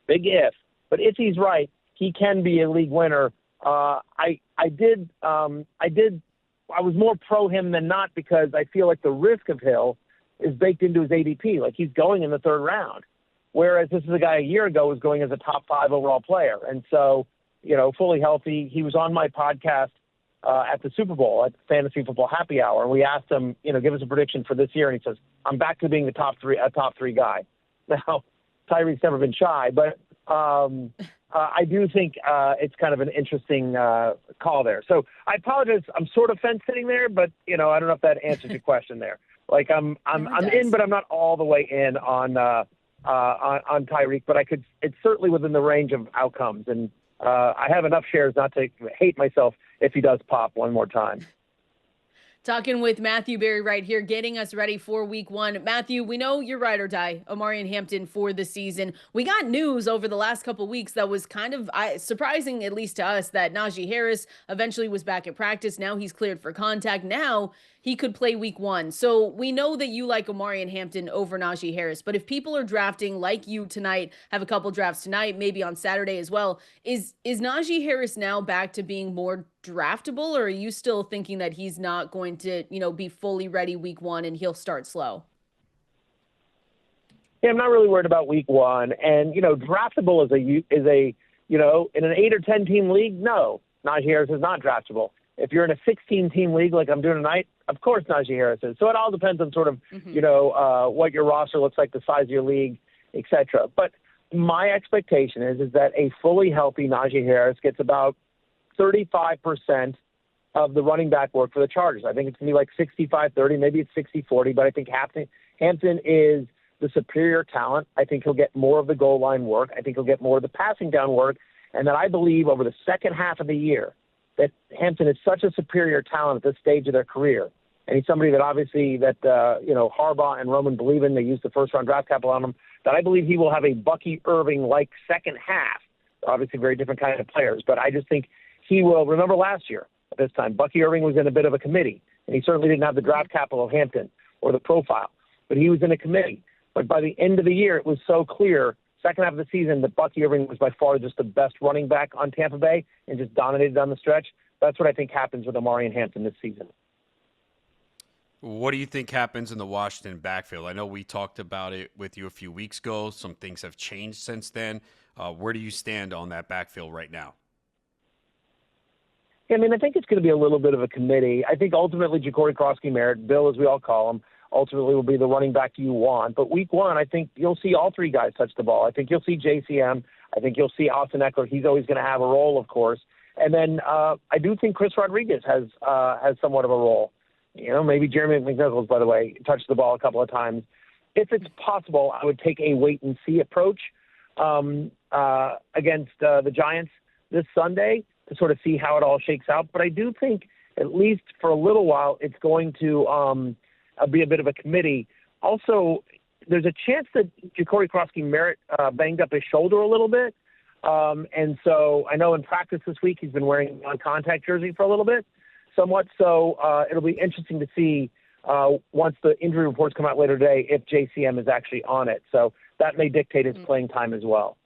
big if, but if he's right, he can be a league winner. I was more pro him than not because I feel like the risk of Hill is baked into his ADP. Like he's going in the third round, whereas this is a guy a year ago was going as a top 5 overall player. And so, fully healthy. He was on my podcast at the Super Bowl at Fantasy Football Happy Hour. And we asked him, give us a prediction for this year. And he says, I'm back to being a top three guy. Now, Tyreek's never been shy, but I do think it's kind of an interesting call there. So I apologize. I'm sort of fence sitting there, but, I don't know if that answers your question there. Like I'm in, but I'm not all the way in on Tyreek. But it's certainly within the range of outcomes, and I have enough shares not to hate myself if he does pop one more time. Talking with Matthew Berry right here, getting us ready for week 1. Matthew, we know you're ride or die, Omarion Hampton for the season. We got news over the last couple of weeks that was kind of surprising, at least to us, that Najee Harris eventually was back at practice. Now he's cleared for contact. Now he could play week 1. So we know that you like Omarion Hampton over Najee Harris. But if people are drafting like you tonight, have a couple drafts tonight, maybe on Saturday as well, is Najee Harris now back to being more draftable, or are you still thinking that he's not going to, be fully ready week 1 and he'll start slow? Yeah, I'm not really worried about week 1. And, draftable is a in an 8 or 10 team league, no, Najee Harris is not draftable. If you're in a 16-team league like I'm doing tonight, of course Najee Harris is. So it all depends on sort of, what your roster looks like, the size of your league, et cetera. But my expectation is that a fully healthy Najee Harris gets about 35% of the running back work for the Chargers. I think it's going to be like 65-30, maybe it's 60-40, but I think Hampton is the superior talent. I think he'll get more of the goal line work. I think he'll get more of the passing down work. And then I believe over the second half of the year that Hampton is such a superior talent at this stage of their career. And he's somebody that obviously Harbaugh and Roman believe in. They used the first-round draft capital on him. That I believe he will have a Bucky Irving-like second half. Obviously very different kind of players, but I just think he will. Remember last year at this time, Bucky Irving was in a bit of a committee, and he certainly didn't have the draft capital of Hampton or the profile, but he was in a committee. But by the end of the year, it was so clear, second half of the season, that Bucky Irving was by far just the best running back on Tampa Bay and just dominated down the stretch. That's what I think happens with Omarion Hampton this season. What do you think happens in the Washington backfield? I know we talked about it with you a few weeks ago. Some things have changed since then. Where do you stand on that backfield right now? I mean, I think it's going to be a little bit of a committee. I think ultimately Jacory Croskey-Merritt, Bill as we all call him, ultimately will be the running back you want. But week 1, I think you'll see all 3 guys touch the ball. I think you'll see JCM. I think you'll see Austin Eckler. He's always going to have a role, of course. And then I do think Chris Rodriguez has somewhat of a role. Maybe Jeremy McNichols, by the way, touched the ball a couple of times. If it's possible, I would take a wait-and-see approach against the Giants this Sunday to sort of see how it all shakes out. But I do think, at least for a little while, it's going to be a bit of a committee. Also, there's a chance that Jacory Croskey-Merritt banged up his shoulder a little bit. And so I know in practice this week he's been wearing a non-contact jersey for a little bit, somewhat. So it'll be interesting to see once the injury reports come out later today if JCM is actually on it. So that may dictate his playing time as well.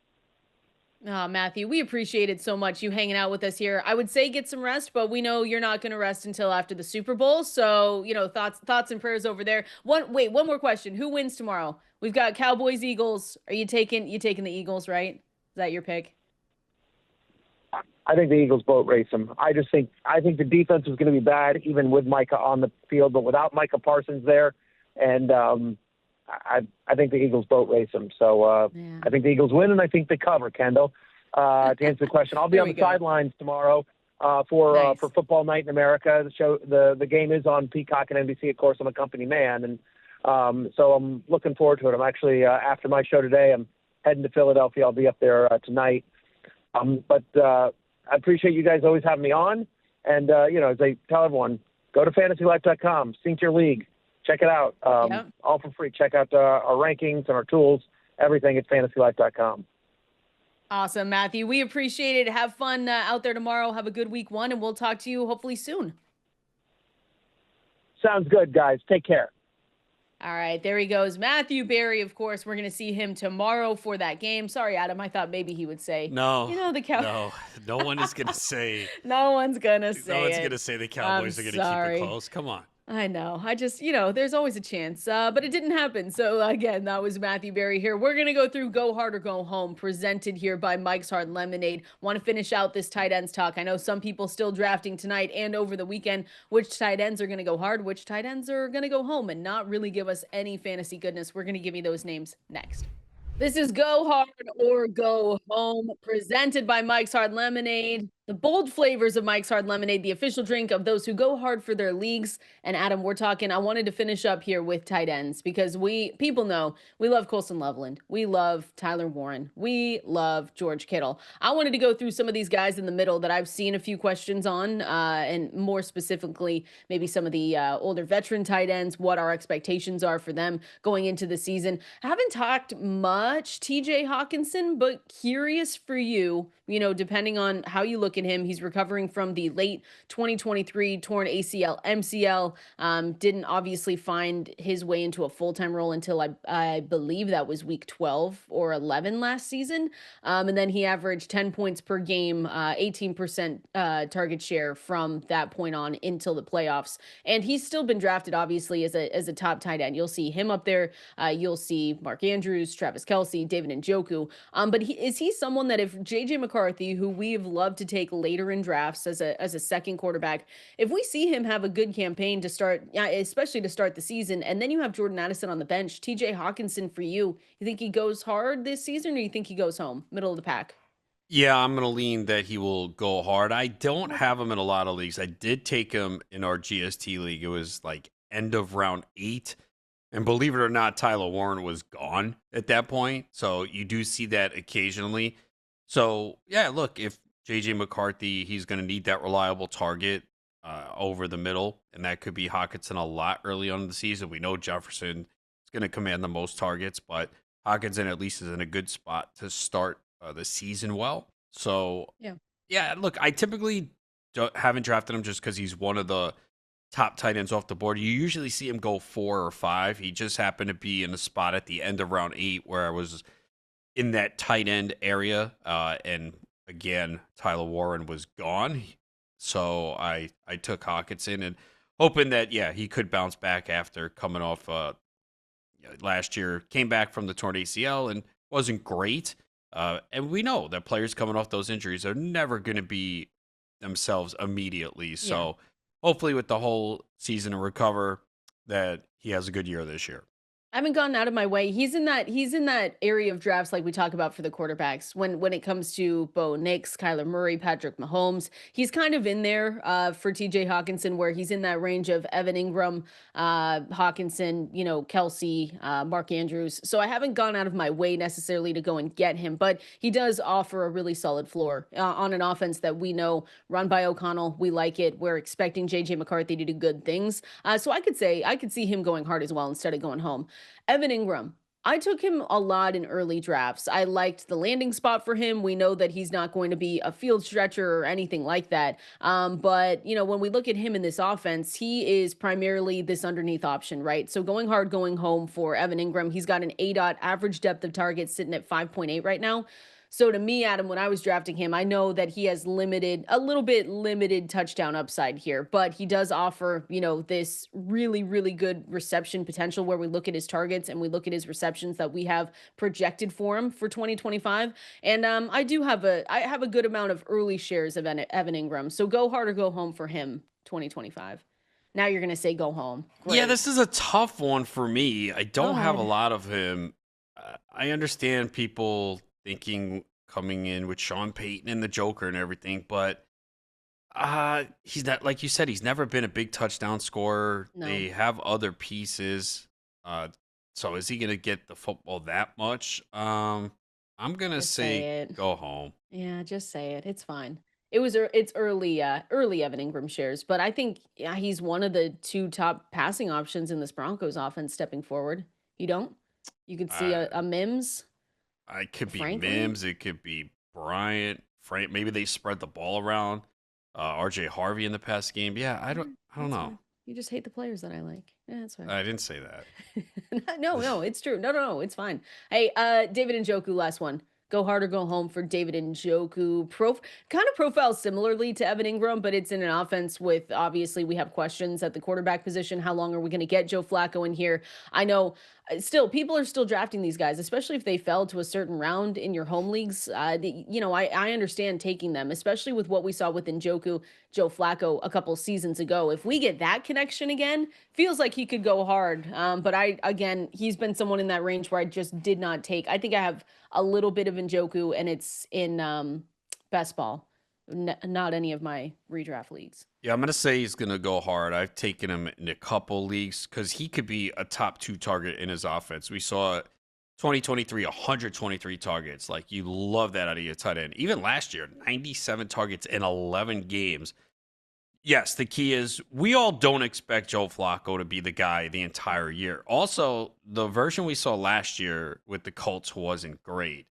Matthew, we appreciate it so much, you hanging out with us here. I would say get some rest, but we know you're not going to rest until after the Super Bowl. So, thoughts and prayers over there. One more question. Who wins tomorrow? We've got Cowboys-Eagles. Are you taking the Eagles, right? Is that your pick? I think the Eagles boat race them. I think the defense is going to be bad, even with Micah on the field, but without Micah Parsons there. And I think the Eagles boat race them. So I think the Eagles win, and I think they cover, Kendall. To answer the question, I'll be on the sidelines tomorrow for Football Night in America. The game is on Peacock and NBC. Of course, I'm a company man, and so I'm looking forward to it. I'm actually, after my show today, I'm heading to Philadelphia. I'll be up there tonight. But I appreciate you guys always having me on. And, as I tell everyone, go to fantasylife.com, sync your league. Check it out. All for free. Check out our rankings and our tools, everything at fantasylife.com. Awesome, Matthew. We appreciate it. Have fun out there tomorrow. Have a good week 1, and we'll talk to you hopefully soon. Sounds good, guys. Take care. All right, there he goes. Matthew Berry, of course. We're going to see him tomorrow for that game. Sorry, Adam. I thought maybe he would say, no, no one is going to say. No one's going to say No one's going to say the Cowboys are going to keep it close. Come on. I know. I just, there's always a chance, but it didn't happen. So again, that was Matthew Berry here. We're going to go through Go Hard or Go Home, presented here by Mike's Hard Lemonade. Want to finish out this tight ends talk. I know some people still drafting tonight and over the weekend, which tight ends are going to go hard, which tight ends are going to go home and not really give us any fantasy goodness. We're going to give you those names next. This is Go Hard or Go Home, presented by Mike's Hard Lemonade. The bold flavors of Mike's Hard Lemonade, the official drink of those who go hard for their leagues. And Adam, I wanted to finish up here with tight ends because people know we love Colston Loveland. We love Tyler Warren. We love George Kittle. I wanted to go through some of these guys in the middle that I've seen a few questions on, and more specifically, maybe some of the older veteran tight ends, what our expectations are for them going into the season. I haven't talked much TJ Hawkinson, but curious for you, depending on how you look at him, he's recovering from the late 2023 torn ACL, MCL. Didn't obviously find his way into a full-time role until I believe that was week 12 or 11 last season. And then he averaged 10 points per game, 18% target share from that point on until the playoffs. And he's still been drafted, obviously, as a top tight end. You'll see him up there. You'll see Mark Andrews, Travis Kelce, David Njoku. But is he someone that if JJ McCarthy, who we've loved to take later in drafts as a second quarterback, if we see him have a good campaign to start, especially to start the season, and then you have Jordan Addison on the bench, TJ Hawkinson for you think he goes hard this season, or you think he goes home, middle of the pack? Yeah, I'm going to lean that he will go hard. I don't have him in a lot of leagues. I did take him in our GST league. It was like end of round 8. And believe it or not, Tyler Warren was gone at that point. So you do see that occasionally. So, yeah, look, if JJ McCarthy, he's going to need that reliable target over the middle. And that could be Hawkinson a lot early on in the season. We know Jefferson is going to command the most targets, but Hawkinson at least is in a good spot to start the season well. So, yeah, look, I typically haven't drafted him just because he's one of the top tight ends off the board. You usually see him go 4 or 5. He just happened to be in a spot at the end of round 8 where I was in that tight end area. And again, Tyler Warren was gone. So I took Hawkinson and hoping that, he could bounce back after coming off last year, came back from the torn ACL and wasn't great. And we know that players coming off those injuries are never going to be themselves immediately. So hopefully with the whole season to recover, that he has a good year this year. I haven't gone out of my way. He's in that area of drafts like we talk about for the quarterbacks. When it comes to Bo Nix, Kyler Murray, Patrick Mahomes, he's kind of in there for TJ Hawkinson, where he's in that range of Evan Ingram, Hawkinson, Kelsey, Mark Andrews. So I haven't gone out of my way necessarily to go and get him, but he does offer a really solid floor on an offense that we know run by O'Connell. We like it. We're expecting JJ McCarthy to do good things. So I could see him going hard as well instead of going home. Evan Ingram, I took him a lot in early drafts. I liked the landing spot for him. We know that he's not going to be a field stretcher or anything like that. But, when we look at him in this offense, he is primarily this underneath option, right? So going hard, going home for Evan Ingram. He's got an ADOT average depth of target sitting at 5.8 right now. So to me, Adam, when I was drafting him, I know that he has a little bit limited touchdown upside here, but he does offer, this really, really good reception potential where we look at his targets and we look at his receptions that we have projected for him for 2025. And I have a good amount of early shares of Evan Ingram. So go hard or go home for him 2025. Now you're going to say go home. Great. Yeah, this is a tough one for me. I don't have a lot of him. I understand people thinking coming in with Sean Payton and the Joker and everything, but he's not, like you said, he's never been a big touchdown scorer. No. They have other pieces. So is he going to get the football that much? I'm going to say go home. Yeah, just say it. It's fine. It's early Evan Ingram shares, but I think he's one of the 2 top passing options in this Broncos offense stepping forward. You don't? You could see a Mims. It could be Mims. It could be Bryant. Maybe they spread the ball around. RJ Harvey in the past game. Yeah, I don't know. Fine. You just hate the players that I like. Yeah, that's fine. I didn't say that. No, it's true. No, it's fine. Hey, David Njoku, last one. Go hard or go home for David Njoku. Kind of profiles similarly to Evan Ingram, but it's in an offense with, obviously, we have questions at the quarterback position. How long are we going to get Joe Flacco in here? I know still people are still drafting these guys, especially if they fell to a certain round in your home leagues. I understand taking them, especially with what we saw with Njoku, Joe Flacco a couple seasons ago. If we get that connection again, feels like he could go hard. But he's been someone in that range where I just did not take. I think I have a little bit of Njoku, and it's in best ball. not any of my redraft leagues. Yeah, I'm going to say he's going to go hard. I've taken him in a couple leagues because he could be a top 2 target in his offense. We saw 2023, 123 targets. Like, you love that out of your tight end. Even last year, 97 targets in 11 games. Yes, the key is we all don't expect Joe Flacco to be the guy the entire year. Also, the version we saw last year with the Colts wasn't great.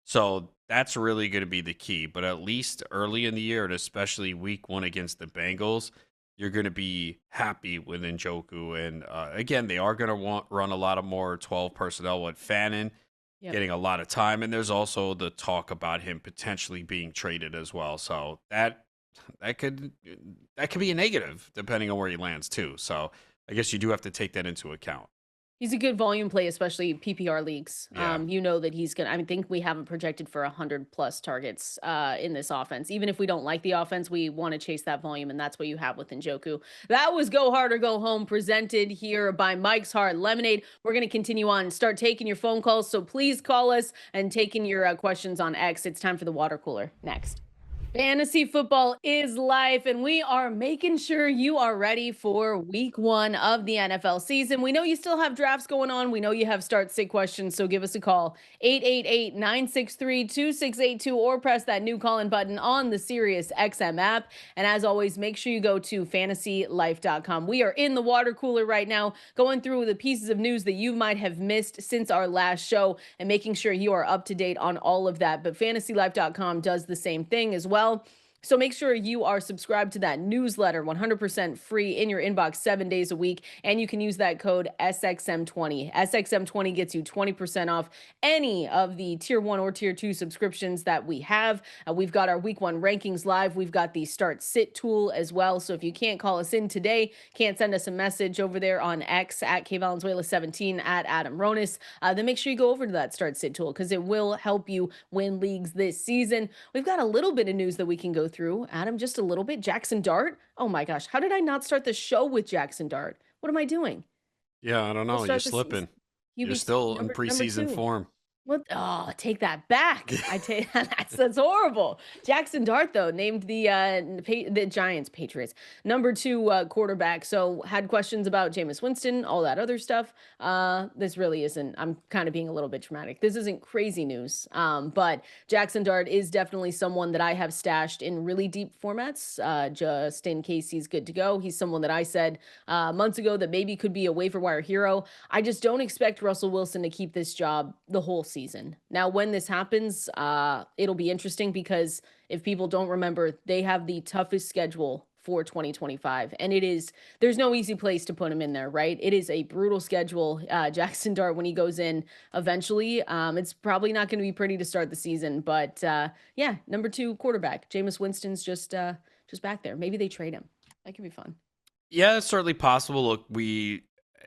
So that's really going to be the key. But at least early in the year, and especially week 1 against the Bengals, you're going to be happy with Njoku. And again, they are going to run a lot of more 12 personnel with Fannin getting a lot of time. And there's also the talk about him potentially being traded as well. So that could be a negative depending on where he lands too. So I guess you do have to take that into account. He's a good volume play, especially PPR leagues. Yeah. You know that he's going to, I think we have him projected for 100 plus targets in this offense. Even if we don't like the offense, we want to chase that volume, and that's what you have with Njoku. That was Go Hard or Go Home, presented here by Mike's Hard Lemonade. We're going to continue on and start taking your phone calls, so please call us and taking your questions on X. It's time for the water cooler next. Fantasy football is life, and we are making sure you are ready for week 1 of the NFL season. We know you still have drafts going on. We know you have start-sit questions, so give us a call, 888-963-2682, or press that new call-in button on the Sirius XM app. And as always, make sure you go to fantasylife.com. We are in the water cooler right now, going through the pieces of news that you might have missed since our last show and making sure you are up to date on all of that. But fantasylife.com does the same thing as well. So make sure you are subscribed to that newsletter, 100% free in your inbox 7 days a week. And you can use that code SXM20. SXM20 gets you 20% off any of the tier 1 or tier 2 subscriptions that we have. We've got our week 1 rankings live. We've got the start sit tool as well. So if you can't call us in today, can't send us a message over there on X at Valenzuela17 at Adam Ronis, then make sure you go over to that start sit tool because it will help you win leagues this season. We've got a little bit of news that we can go through. Adam, just a little bit. Jackson Dart. Oh my gosh. How did I not start the show with Jackson Dart? What am I doing? Yeah, I don't know. You're slipping. You're still in preseason form. What? Oh, take that back. I take that's horrible. Jackson Dart, though, named the Giants Patriots #2 quarterback. So had questions about Jameis Winston, all that other stuff. This really isn't. I'm kind of being a little bit dramatic. This isn't crazy news. But Jackson Dart is definitely someone that I have stashed in really deep formats, just in case he's good to go. He's someone that I said months ago that maybe could be a waiver wire hero. I just don't expect Russell Wilson to keep this job the whole season. Now, when this happens, it'll be interesting because if people don't remember, they have the toughest schedule for 2025, and there's no easy place to put him in there, right? It is a brutal schedule. Jackson Dart, when he goes in eventually, it's probably not going to be pretty to start the season, but yeah, #2 quarterback. Jameis Winston's just back there. Maybe they trade him. That could be fun. Yeah, it's certainly possible. Look, we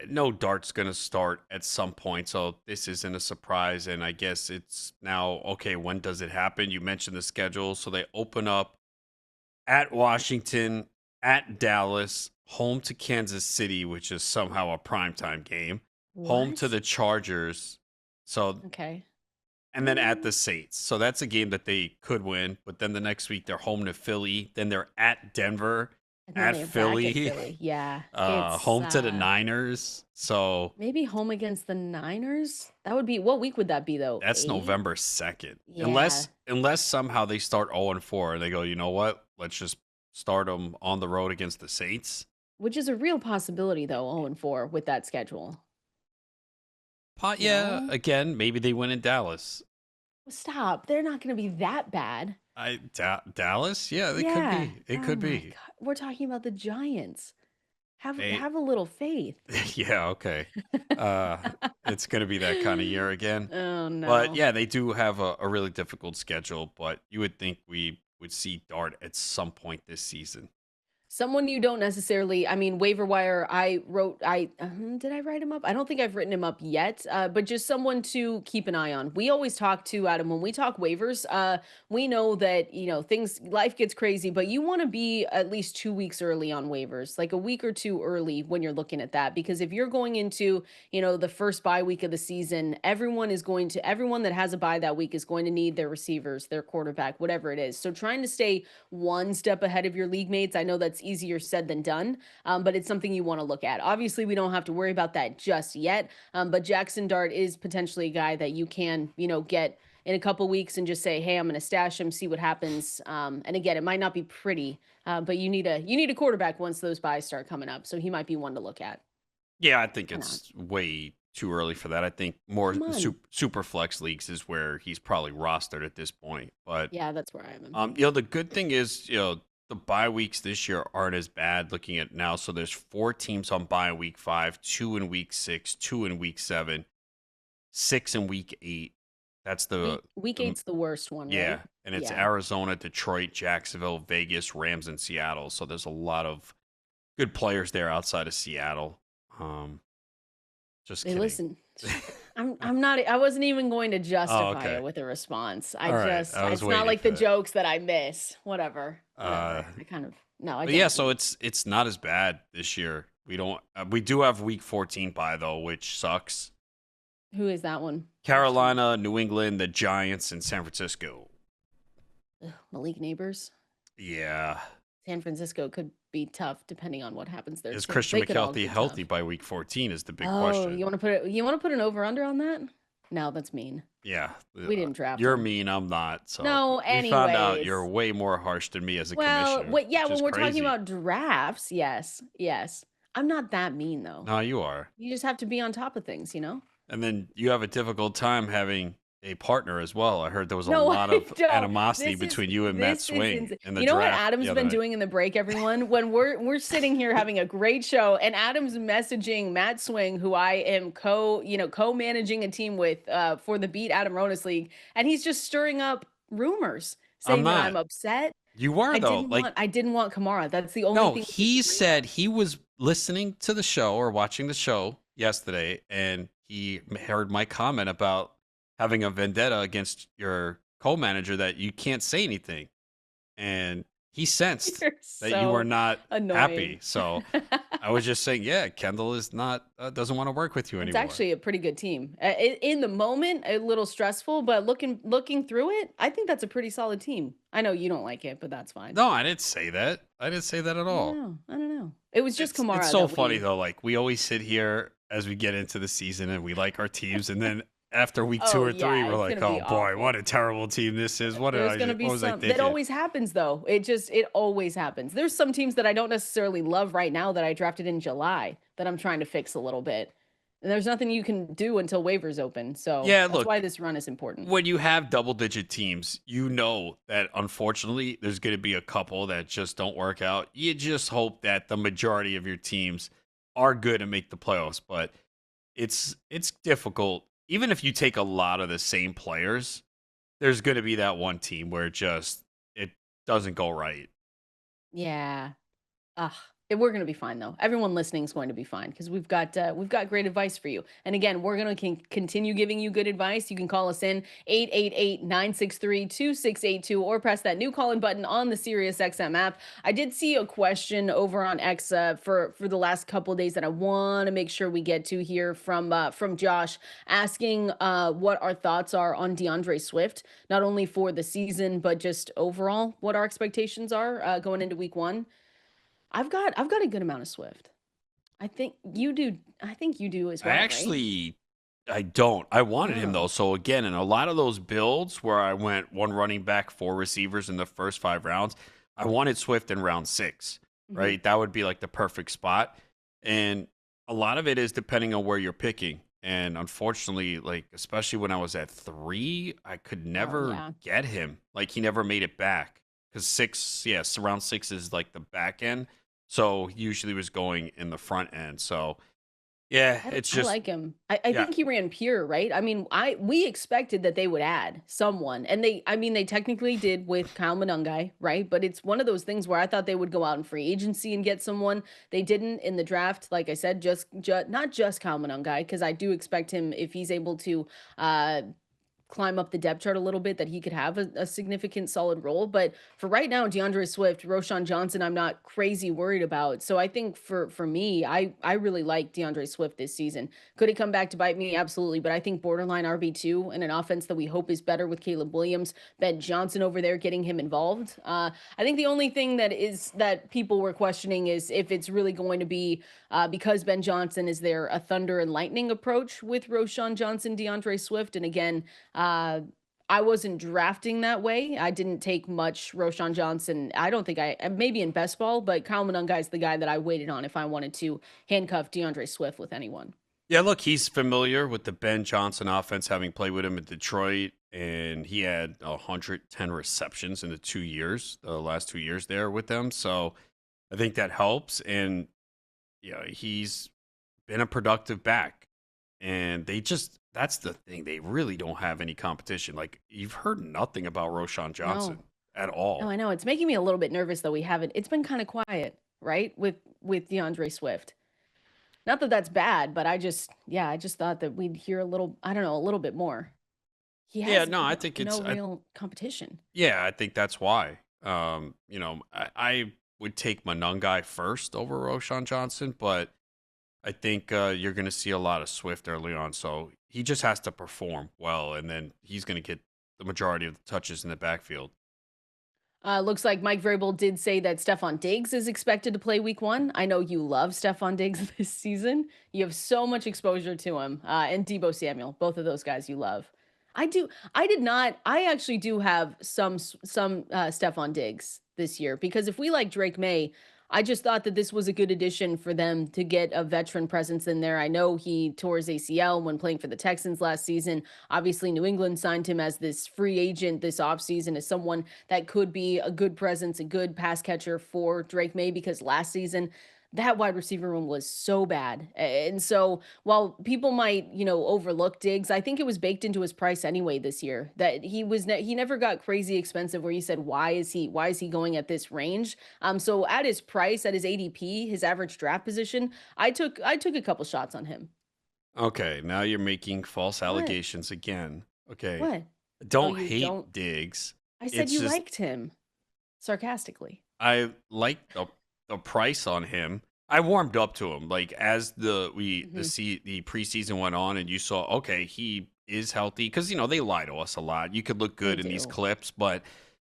know Dart's going to start at some point, so this isn't a surprise. And I guess it's now, okay, when does it happen? You mentioned the schedule. So they open up at Washington, at Dallas, home to Kansas City, which is somehow a primetime game, home to the Chargers. So, okay. And then at the Saints. So that's a game that they could win. But then the next week, they're home to Philly. Then they're at Denver. At Philly. Yeah. Home to the Niners. So maybe home against the Niners. That would be, what week would that be though? That's 8? November 2nd. Yeah. Unless somehow they start 0-4 and they go, you know what? Let's just start them on the road against the Saints. Which is a real possibility though, 0-4 with that schedule. Yeah. Again, maybe they win in Dallas. Stop. They're not going to be that bad. Dallas? Yeah, they could be. It could be. God. We're talking about the Giants. Have a little faith. Yeah, okay. It's going to be that kind of year again. Oh, no. But yeah, they do have a really difficult schedule, but you would think we would see Dart at some point this season. Someone you don't necessarily, I mean, waiver wire, did I write him up? I don't think I've written him up yet, but just someone to keep an eye on. We always talk to Adam when we talk waivers. We know that, life gets crazy, but you want to be at least 2 weeks early on waivers, like a week or two early when you're looking at that. Because if you're going into, the first bye week of the season, everyone that has a bye that week is going to need their receivers, their quarterback, whatever it is. So trying to stay one step ahead of your league mates, I know that's easier said than done, but it's something you want to look at. Obviously, we don't have to worry about that just yet, but Jackson Dart is potentially a guy that you can, get in a couple weeks and just say, hey, I'm going to stash him, see what happens. And again, it might not be pretty, but you need a quarterback once those buys start coming up. So he might be one to look at. Yeah, I think it's way too early for that. I think more super flex leagues is where he's probably rostered at this point. But yeah, that's where I am. The good thing is, the bye weeks this year aren't as bad looking at now. So there's 4 teams on bye in week 5, 2 in week 6, 2 in week 7, 6 in week 8. That's week 8's the worst one. Yeah, right? and it's Arizona, Detroit, Jacksonville, Vegas, Rams, and Seattle. So there's a lot of good players there outside of Seattle. Just kidding. Listen, I wasn't even going to justify it with a response. It's not like the jokes that I miss. Whatever. So it's not as bad this year. We do have week 14 bye though, which sucks. Who is that one? Carolina, New England, the Giants, and San Francisco. Malik Neighbors. Yeah. San Francisco could be tough depending on what happens there. Is Christian McCaffrey healthy by week 14 is the big question. You want to put an over-under on that? No, that's mean. Yeah. We didn't draft You're him. mean, I'm not. So no, anyways. We found out you're way more harsh than me as a commissioner. When we're talking about drafts, yes. I'm not that mean, though. No, you are. You just have to be on top of things, And then you have a difficult time having a partner as well. I heard there was a lot of animosity between you and Matt Swing in the draft. You know what Adam's been doing in the break, everyone? When we're sitting here having a great show and Adam's messaging Matt Swing, who I am co-managing a team with for the Beat Adam Ronis League, and he's just stirring up rumors saying that I'm upset. You were, I didn't want Kamara. That's the only thing. No, he said he was listening to the show or watching the show yesterday, and he heard my comment about having a vendetta against your co-manager that you can't say anything. And he sensed that you were not happy. So I was just saying, Kendall is not, doesn't want to work with you anymore. It's actually a pretty good team. In the moment, a little stressful, but looking through it, I think that's a pretty solid team. I know you don't like it, but that's fine. No, I didn't say that. I didn't say that at all. I don't know. It was just Kamara. It's so funny though. Like we always sit here as we get into the season and we like our teams, and then after week 2 or 3, we're like, oh boy, what a terrible team this is. There's going to be some. That always happens though. It always happens. There's some teams that I don't necessarily love right now that I drafted in July that I'm trying to fix a little bit. And there's nothing you can do until waivers open. So that's why this run is important. When you have double-digit teams, you know that unfortunately there's going to be a couple that just don't work out. You just hope that the majority of your teams are good and make the playoffs. But it's difficult. Even if you take a lot of the same players, there's going to be that one team where it doesn't go right. Yeah. We're going to be fine though. Everyone listening is going to be fine because we've got great advice for you. And again, we're going to continue giving you good advice. You can call us in 888-963-2682 or press that new call-in button on the Sirius XM app. I did see a question over on X for the last couple of days that I want to make sure we get to here from Josh asking what our thoughts are on DeAndre Swift, not only for the season but just overall what our expectations are going into week 1. I've got a good amount of Swift. I think you do. I think you do as well. I don't. I wanted him though. So again, in a lot of those builds where I went 1 running back, 4 receivers in the first 5 rounds, I wanted Swift in round 6, right? That would be like the perfect spot. And a lot of it is depending on where you're picking. And unfortunately, like, especially when I was at 3, I could never get him. Like he never made it back. Because round 6 is like the back end. So he usually was going in the front end. So Yeah, I, it's I just like him. I yeah. think he ran pure, right? I mean, we expected that they would add someone, and they technically did with Kyle Monangai, right? But it's one of those things where I thought they would go out in free agency and get someone. They didn't in the draft, like I said, just not just Kyle Monangai, because I do expect him if he's able to uh climb up the depth chart a little bit that he could have a significant solid role. But for right now, DeAndre Swift, Roshan Johnson, I'm not crazy worried about. So I think for me, I really like DeAndre Swift this season. Could it come back to bite me? Absolutely. But I think borderline RB2 in an offense that we hope is better with Caleb Williams, Ben Johnson over there getting him involved. I think the only thing that people were questioning is if it's really going to be because Ben Johnson is there a thunder and lightning approach with Roshan Johnson, DeAndre Swift. And again, I wasn't drafting that way. I didn't take much Roshan Johnson. I don't think maybe in best ball, but Kyle Monangai is the guy that I waited on if I wanted to handcuff DeAndre Swift with anyone. Yeah, look, he's familiar with the Ben Johnson offense, having played with him in Detroit, and he had 110 receptions in the last 2 years there with them. So I think that helps. And yeah, he's been a productive back. And that's the thing. They really don't have any competition. Like, you've heard nothing about Roshan Johnson at all. No, I know. It's making me a little bit nervous that it's been kind of quiet, right? With DeAndre Swift. Not that that's bad, but I just thought that we'd hear a little, I don't know, a little bit more. He Yeah, has no, I think no real competition. yeah, I think that's why. I would take Monangai first over Roshan Johnson, but I think you're going to see a lot of Swift early on. So he just has to perform well, and then he's going to get the majority of the touches in the backfield. Looks like Mike Vrabel did say that Stephon Diggs is expected to play week 1. I know you love Stephon Diggs this season. You have so much exposure to him. And Deebo Samuel, both of those guys you love. I do. I did not. I actually do have some Stephon Diggs this year because if we like Drake May, I just thought that this was a good addition for them to get a veteran presence in there. I know he tore his ACL when playing for the Texans last season. Obviously, New England signed him as this free agent this offseason as someone that could be a good presence, a good pass catcher for Drake May because last season that wide receiver room was so bad. And so while people might, overlook Diggs, I think it was baked into his price anyway this year that he never got crazy expensive where you said, why is he going at this range? So at his price, at his ADP, his average draft position, I took a couple shots on him. Okay, now you're making false allegations again. Okay. What? Don't hate Diggs. I said you liked him sarcastically. I like the price on him. I warmed up to him like as the preseason went on, and you saw okay he is healthy because they lie to us a lot. You could look good in these clips, but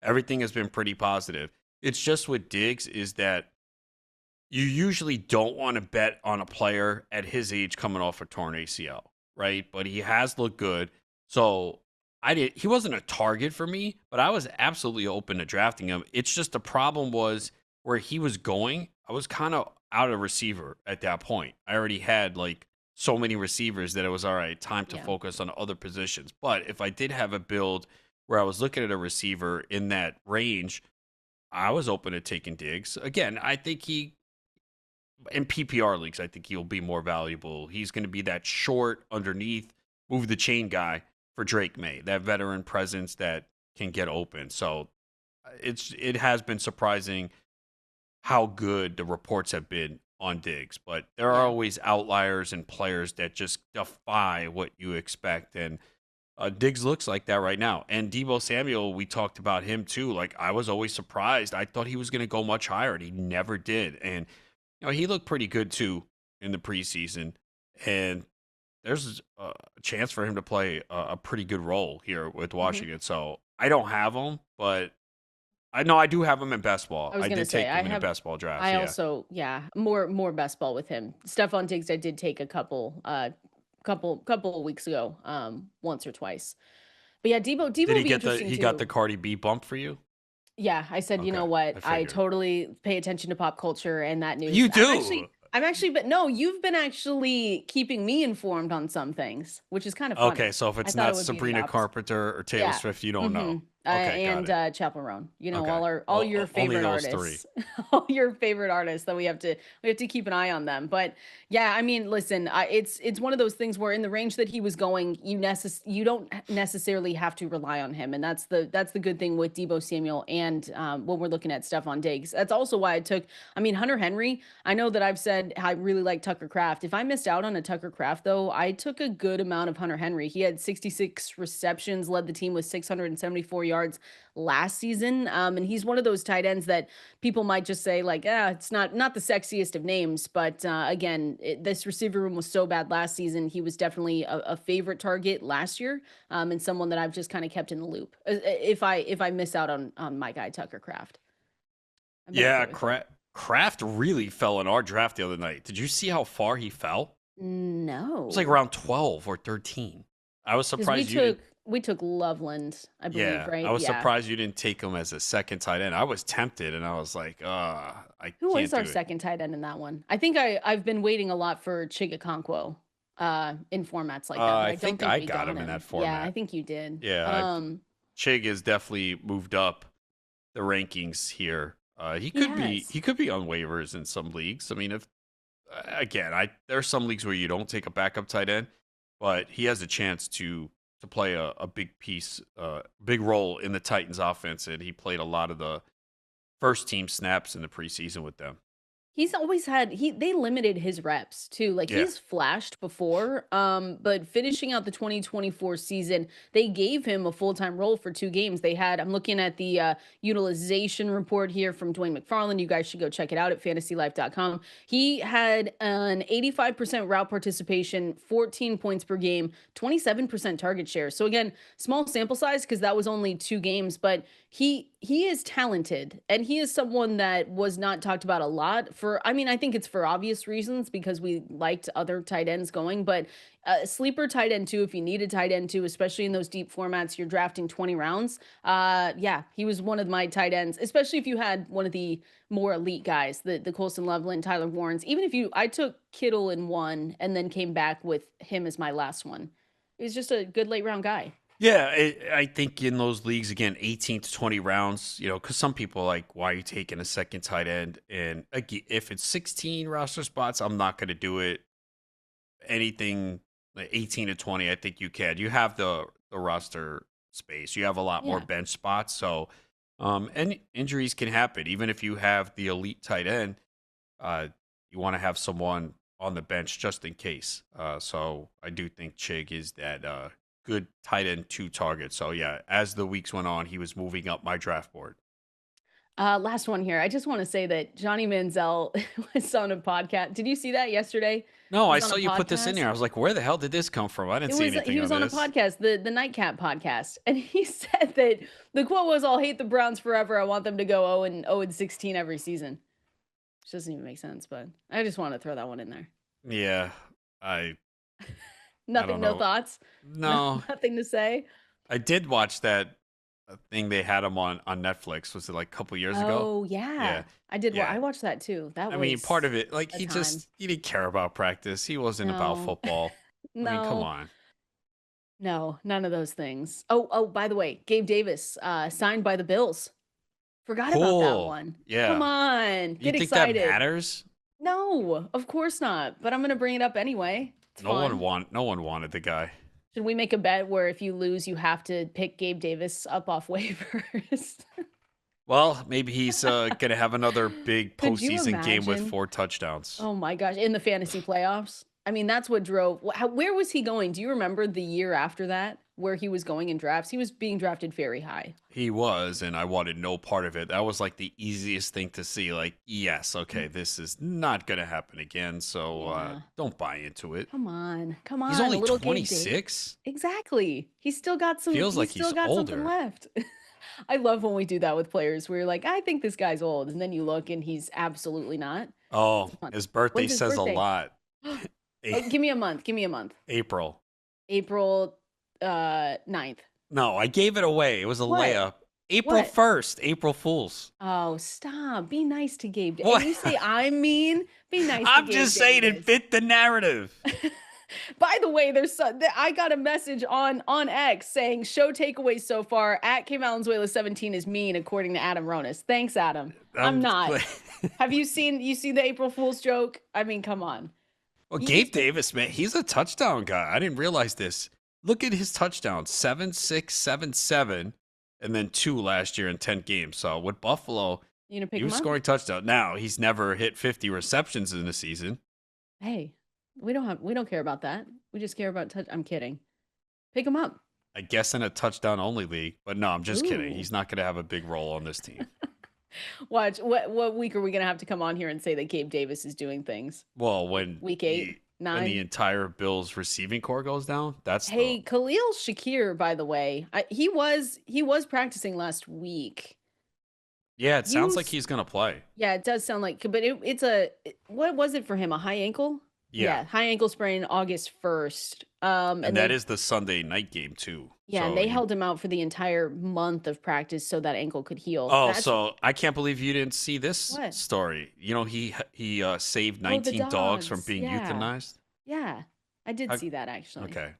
everything has been pretty positive. It's just with Diggs is that you usually don't want to bet on a player at his age coming off a torn ACL, right? But he has looked good, so he wasn't a target for me, but I was absolutely open to drafting him. It's just the problem was where he was going, I was kind of out of receiver at that point. I already had like so many receivers that it was all right, time to focus on other positions. But if I did have a build where I was looking at a receiver in that range, I was open to taking Diggs. Again, I think in PPR leagues, I think he'll be more valuable. He's going to be that short underneath, move the chain guy for Drake May, that veteran presence that can get open. So it has been surprising how good the reports have been on Diggs, but there are always outliers and players that just defy what you expect, and Diggs looks like that right now. And Deebo Samuel, we talked about him too. Like I was always surprised. I thought he was going to go much higher, and he never did. And he looked pretty good too in the preseason, and there's a chance for him to play a pretty good role here with Washington. Mm-hmm. So I don't have him, but I know I do have him in best ball. I did take him in a best ball draft. I also, more best ball with him. Stephon Diggs, I did take a couple of weeks ago, once or twice. But yeah, Deebo did he get he got the Cardi B bump for you? Yeah, I said, you know what? I totally pay attention to pop culture and that news. You do. But no, you've been actually keeping me informed on some things, which is kind of funny. Okay, so if it's not Sabrina Carpenter or Taylor Swift, you don't know. Okay, got and it. Chappell Roan. You know, Okay. all your Only favorite those three. artists, all your favorite artists that we have to keep an eye on them. But yeah, I mean, listen, it's one of those things where in the range that he was going, you don't necessarily have to rely on him, and that's the good thing with Deebo Samuel and when we're looking at Stephon Diggs. That's also why I took. I mean, Hunter Henry. I know that I've said I really like Tucker Kraft. If I missed out on a Tucker Kraft though, I took a good amount of Hunter Henry. He had 66 receptions, led the team with 674 yards last season. And he's one of those tight ends that people might just say like, it's not the sexiest of names, but again, this receiver room was so bad last season. He was definitely a favorite target last year, and someone that I've just kind of kept in the loop. If I miss out on my guy Tucker Kraft, I've been Yeah, okay with it. Kraft really fell in our draft the other night. Did you see how far he fell? It was like No, around 12 or 13. I was because we surprised you didn't. took Loveland, I believe, Yeah, I right? was Yeah. surprised you didn't take him as a second tight end. I was tempted, and I was like, I Who can't is our do it. second tight end in that one? I think I've been waiting a lot for Chigoziem Okonkwo in formats like that, but I I don't think think I we got got him in that Yeah, I format. think you did. Yeah, Chig has definitely moved up the rankings here. He He could be has. he could be on waivers in some leagues. I mean, if again, I there are some leagues where you don't take a backup tight end, but he has a chance to play a big piece, big role in the Titans offense, and he played a lot of the first team snaps in the preseason with them. He's always had they limited his reps too. Like Yeah. he's flashed before, but finishing out the 2024 season, they gave him a full-time role for 2 games. I'm looking at the utilization report here from Dwayne McFarland. You guys should go check it out at fantasylife.com. He had an 85% route participation, 14 points per game, 27% target share. So again, small sample size because that was only 2 games, but he is talented, and he is someone that was not talked about a lot for. I mean, I think it's for obvious reasons because we liked other tight ends going, but sleeper tight end too, if you need a tight end too, especially in those deep formats, you're drafting 20 rounds. Yeah, he was one of my tight ends, especially if you had one of the more elite guys, the Colston Loveland, Tyler Warrens. Even if I took Kittle in one and then came back with him as my last one. He was just a good late round guy. Yeah, I think in those leagues, again, 18 to 20 rounds, because some people are like, why are you taking a second tight end? And if it's 16 roster spots, I'm not going to do it. Anything like 18 to 20, I think you can. You have the roster space. You have a lot more Yeah. bench spots. So, and injuries can happen. Even if you have the elite tight end, you want to have someone on the bench just in case. So I do think Chig is that good tight end 2 target. So yeah, as the weeks went on, he was moving up my draft board. Last one here. I just want to say that Johnny Manziel was on a podcast. Did you see that yesterday? No, He I was on saw a you put this in podcast. here. I was like, where the hell did this come from? I didn't see anything He on was on a this. podcast, the Nightcap podcast, and he said that the quote was, "I'll hate the Browns forever. I want them to go 0-16 every season." Which doesn't even make sense, but I just want to throw that one in there. Yeah, I don't Nothing, no know. thoughts, No, nothing to say. I did watch that thing they had him on Netflix. Was it like a couple years ago? Oh yeah, Yeah, I did. yeah. I watched that too. That I mean, part was of it, like a he time. didn't care about practice. He wasn't about No, football. I mean, come no. on. No, none of those things. Oh, by the way, Gabe Davis, signed by the Bills. Forgot about that Cool. one. Come Yeah. on, You get think that excited. matters? No, of course not. But I'm gonna bring it up anyway. It's fun. No one wanted the guy. Should we make a bet where if you lose, you have to pick Gabe Davis up off waivers? Well, maybe he's gonna have another big Could you postseason game with imagine? 4 touchdowns. Oh my gosh, in the fantasy playoffs. I mean, that's what drove. Where was he going? Do you remember the year after that where he was going in drafts? He was being drafted very high. He was, and I wanted no part of it. That was like the easiest thing to see. Like, yes, okay, this is not gonna happen again. So Yeah. don't buy into it. Come on, He's a only little Gabe Davis. 26. Exactly. He's still got some. Feels like He's still he's got something older. left. I love when we do that with players. Where you're like, I think this guy's old, and then you look and he's absolutely not. Oh, Come on. his birthday When's his says birthday? a lot. Oh, give me a month. Give me a month. April. April 9th. No, I gave it away. It was a What? layup. April What? 1st, April Fools. Oh, stop. Be nice to Gabe. What? And you say I'm mean. Be nice to I'm Gabe just saying it Davis. fit the narrative. By the way, I got a message on X saying show takeaways so far at K Valenzuela 17 is mean according to Adam Ronis. Thanks, Adam. I'm not. Have you seen the April Fool's joke? I mean, come on. Well, Gabe Davis, man, he's a touchdown guy. I didn't realize this. Look at his touchdowns: 7, 6, 7, 7, and then 2 last year in 10 games. So with Buffalo, he was scoring touchdowns. Now he's never hit 50 receptions in a season. Hey, we don't care about that. We just care about I'm kidding. Pick him up. I guess in a touchdown only league, but no, I'm just kidding. He's not going to have a big role on this team. Watch. What week are we going to have to come on here and say that Gabe Davis is doing things? Well, when week 8, 9, when the entire Bills receiving core goes down, Kaleb Shakir, by the way, he was practicing last week. Yeah, it sounds like he's going to play. Yeah, it does sound like, but what was it for him? A high ankle? Yeah, high ankle sprain August 1st. And that is the Sunday night game too. Yeah, and they held him out for the entire month of practice so that ankle could heal. Oh, so I can't believe you didn't see this story. You know, he saved 19 dogs from being euthanized. Yeah, I did see that actually. Okay,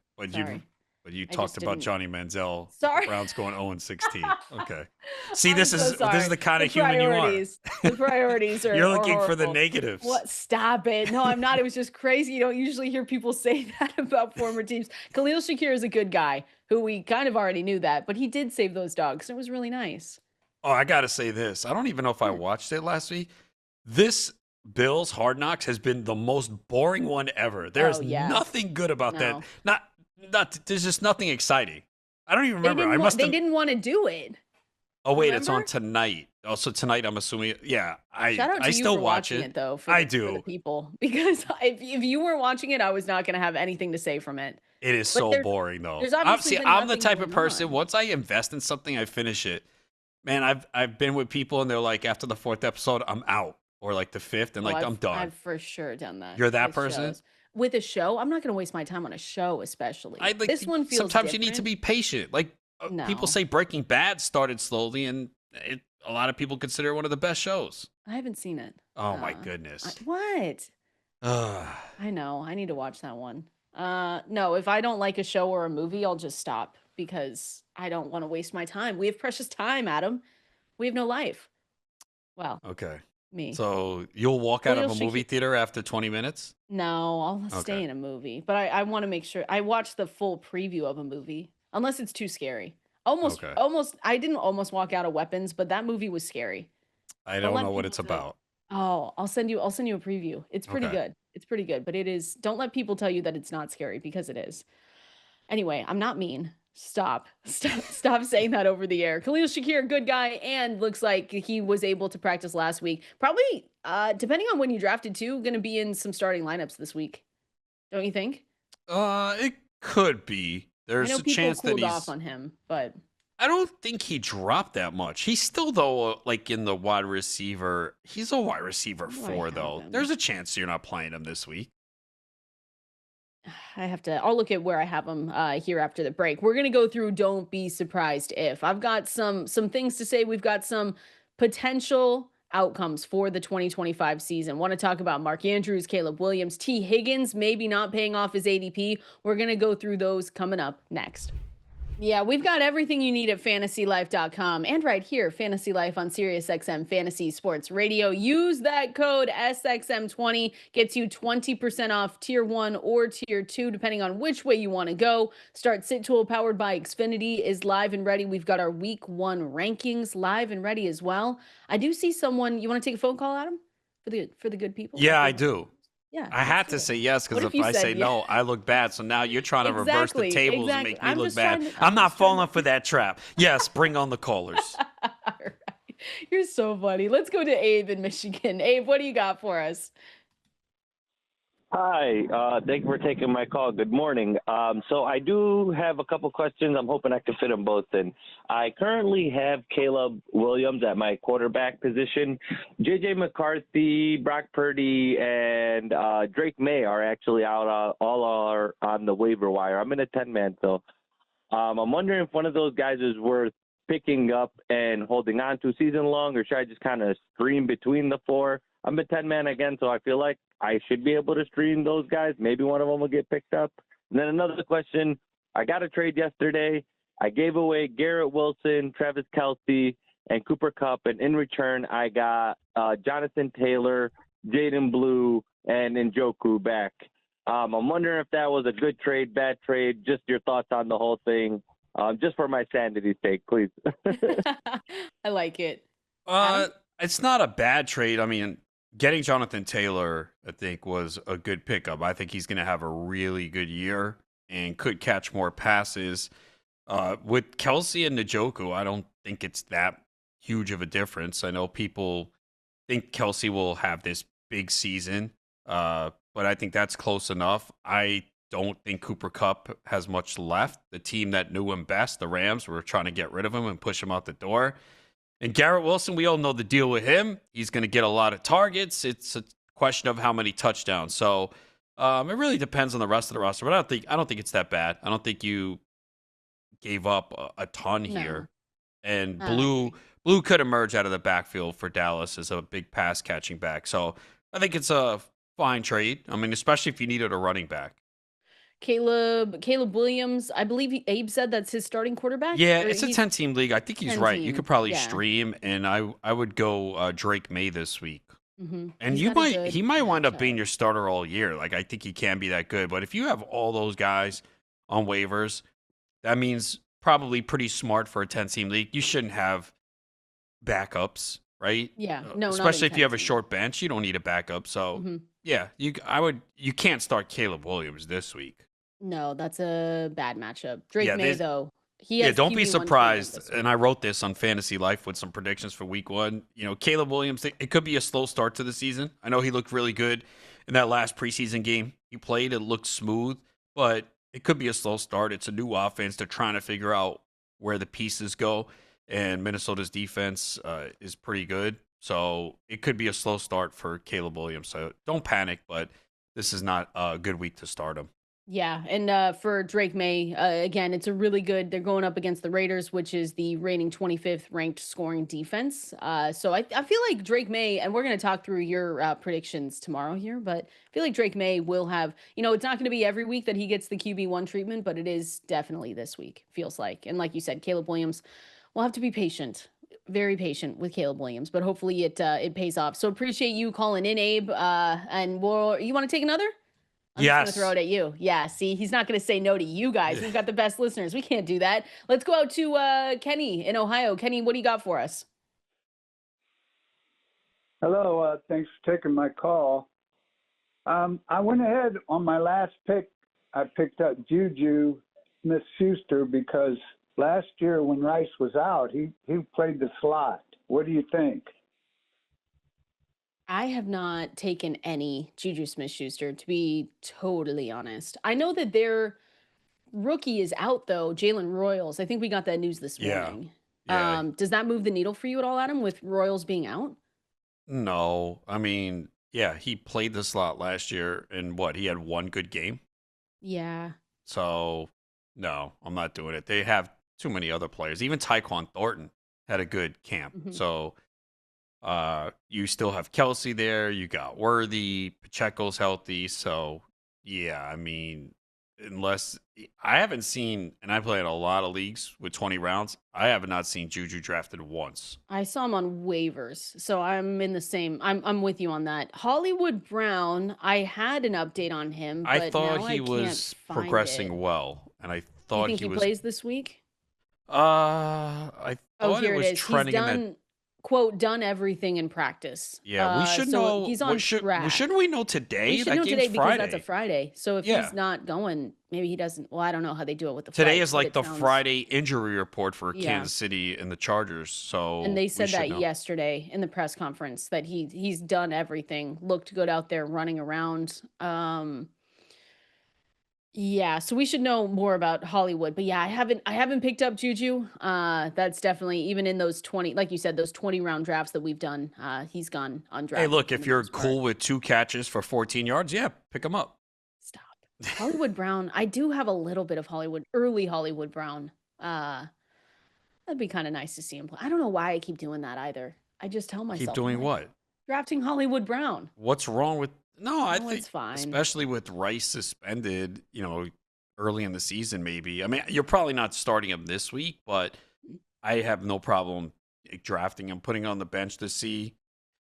but you talked about Johnny Manziel. Sorry, the Browns going 0-16. Okay, see, this is the kind of human you are. The priorities are. You're looking horrible. for the negatives. What? Stop it! No, I'm not. It was just crazy. You don't usually hear people say that about former teams. Khalil Shakir is a good guy, who we kind of already knew that, but he did save those dogs. It was really nice. Oh, I gotta say this. I don't even know if I watched it last week. This Bills Hard Knocks has been the most boring one ever. There's nothing good about that. There's just nothing exciting. I don't even remember. They didn't want to do it. Oh wait, it's on tonight. Oh, so tonight I'm assuming. Yeah, Shout out to I you still for watch watching it though. For the people, because if you weren't watching it, I was not going to have anything to say from it. It is so boring though. I'm the type of person. Once I invest in something, I finish it. Man, I've been with people and they're like, after the 4th episode, I'm out, or like the 5th, and I'm done. I've for sure done that. You're that person. Shows. With a show, I'm not going to waste my time on a show, especially. This one feels sometimes different. You need to be patient. Like people say Breaking Bad started slowly, and a lot of people consider it one of the best shows. I haven't seen it. Oh my goodness. What? I know. I need to watch that one. No, if I don't like a show or a movie, I'll just stop because I don't want to waste my time. We have precious time, Adam. We have no life. Well, okay. Me. So you'll walk out of a movie theater after 20 minutes? No, I'll stay in a movie. But I want to make sure I watch the full preview of a movie, unless it's too scary. Almost. I didn't almost walk out of Weapons, but that movie was scary. I don't know what it's about. Oh, I'll send you a preview. It's pretty good. It's pretty good, but it is. Don't let people tell you that it's not scary, because it is. Anyway, I'm not mean. Stop saying that over the air. Khalil Shakir, good guy, and looks like he was able to practice last week. Probably, depending on when you drafted too, going to be in some starting lineups this week. Don't you think? It could be. There's a chance that he's off on him, but I don't think he dropped that much. He's still though like in the wide receiver. He's a wide receiver 4 though. There's a chance you're not playing him this week. I'll look at where I have them here after the break. We're going to go through Don't Be Surprised If. I've got some things to say. We've got some potential outcomes for the 2025 season. Want to talk about Mark Andrews, Caleb Williams, T. Higgins, maybe not paying off his ADP. We're going to go through those coming up next. Yeah, we've got everything you need at fantasylife.com and right here, Fantasy Life on Sirius XM Fantasy Sports Radio. Use that code SXM20, gets you 20% off tier 1 or tier 2, depending on which way you want to go. Start Sit Tool powered by Xfinity is live and ready. We've got our week 1 rankings live and ready as well. I do see someone, you want to take a phone call, Adam? For the good people? Yeah, I do. Yeah, I had to say yes, because if I say no, I look bad. So now you're trying to reverse the tables and make me look bad. I'm not falling for that trap. Yes, bring on the callers. All right. You're so funny. Let's go to Abe in Michigan. Abe, what do you got for us? Hi, thank you for taking my call. Good morning. So I do have a couple questions. I'm hoping I can fit them both in. I currently have Caleb Williams at my quarterback position. J.J. McCarthy, Brock Purdy, and Drake May are actually out. All are on the waiver wire. I'm in a 10-man, so I'm wondering if one of those guys is worth picking up and holding on to season long, or should I just kind of stream between the 4? I'm a 10-man again, so I feel like I should be able to stream those guys. Maybe one of them will get picked up. And then another question. I got a trade yesterday. I gave away Garrett Wilson, Travis Kelce, and Cooper Kupp, and in return, I got Jonathan Taylor, Jaden Blue, and Njoku back. I'm wondering if that was a good trade, bad trade, just your thoughts on the whole thing, just for my sanity's sake, please. I like it. Adam? It's not a bad trade. I mean, getting Jonathan Taylor, I think, was a good pickup. I think he's going to have a really good year and could catch more passes. With Kelce and Njoku, I don't think it's that huge of a difference. I know people think Kelce will have this big season, but I think that's close enough. I don't think Cooper Kupp has much left. The team that knew him best, the Rams, were trying to get rid of him and push him out the door. And Garrett Wilson, we all know the deal with him. He's going to get a lot of targets. It's a question of how many touchdowns. So it really depends on the rest of the roster. But I don't think it's that bad. I don't think you gave up a ton here. And Blue could emerge out of the backfield for Dallas as a big pass catching back. So I think it's a fine trade. I mean, especially if you needed a running back. Caleb Williams, I believe Abe said that's his starting quarterback. Yeah, it's a 10-team league. I think he's right. You could probably Yeah. stream, and I would go Drake May this week. Mhm. And He's got a good he might wind up matchup. being your starter all year. Like, I think he can be that good. But if you have all those guys on waivers, that means probably pretty smart for a 10-team league. You shouldn't have backups, right? Yeah, no, not especially if you have a 10-team. short bench, you don't need a backup. So Mhm. yeah, you can't start Caleb Williams this week. No, that's a bad matchup. Drake Yeah, May, they- though, he Yeah, has don't be QB1 treatment surprised. this week. And I wrote this on Fantasy Life with some predictions for week 1. You know, Caleb Williams, it could be a slow start to the season. I know he looked really good in that last preseason game he played. It looked smooth, but it could be a slow start. It's a new offense. They're trying to figure out where the pieces go, and Minnesota's defense is pretty good. So it could be a slow start for Caleb Williams. So don't panic, but this is not a good week to start him. Yeah, and for Drake May, again, it's a really good. They're going up against the Raiders, which is the reigning 25th ranked scoring defense. So I feel like Drake May, and we're going to talk through your predictions tomorrow here, but I feel like Drake May will have. It's not going to be every week that he gets the QB1 treatment, but it is definitely this week. Feels like, and like you said, Caleb Williams will have to be patient. Very patient with Caleb Williams, but hopefully it pays off. So appreciate you calling in, Abe. And you want to take another? I'm just going to throw it at you. Yeah, see, he's not going to say no to you guys. We've got the best listeners. We can't do that. Let's go out to Kenny in Ohio. Kenny, what do you got for us? Hello, thanks for taking my call. I went ahead on my last pick. I picked up Juju Smith-Schuster because last year when Rice was out, he played the slot. What do you think? I have not taken any Juju Smith-Schuster, to be totally honest. I know that their rookie is out, though, Jalen Royals. I think we got that news this Yeah. morning. Yeah. Does that move the needle for you at all, Adam, with Royals being out? No, I mean, yeah, he played the slot last year, and he had one good game. Yeah. So, no, I'm not doing it. They have too many other players. Even Tyquan Thornton had a good camp. Mhm. So, you still have Kelce there. You got Worthy. Pacheco's healthy. So, yeah, I mean, unless I haven't seen, and I play in a lot of leagues with 20 rounds, I have not seen Juju drafted once. I saw him on waivers, so I'm in the same. I'm with you on that. Hollywood Brown, I had an update on him, but I thought now he I was can't find progressing it. well, and I You thought think he he was. plays this week? I Oh, thought here it it was is. He's trending in that. done, quote, done everything in practice. Yeah, we should So know. he's on track. Shouldn't we know today? We should That know game's today because Friday. that's a Friday. So if Yeah. he's not going, maybe he doesn't. Well, I don't know how they do it with the Today flights, is but like it the sounds- Friday injury report for Yeah. Kansas City and the Chargers. So And they we said should that know. yesterday in the press conference that he's done everything. Looked good out there running around. Yeah, so we should know more about Hollywood. But yeah, I haven't picked up Juju. That's definitely even in those 20, like you said, those 20 round drafts that we've done, he's gone undrafted. Hey, look, for if the you're most part. cool with 2 catches for 14 yards, yeah, pick him up. Stop. Hollywood Brown. I do have a little bit of early Hollywood Brown. That'd be kind of nice to see him play. I don't know why I keep doing that either. I just tell myself. Keep doing I'm like, what? drafting Hollywood Brown. What's wrong with? No, I No, think it's fine. especially with Rice suspended, early in the season, maybe. I mean, you're probably not starting him this week, but I have no problem drafting him, putting on the bench to see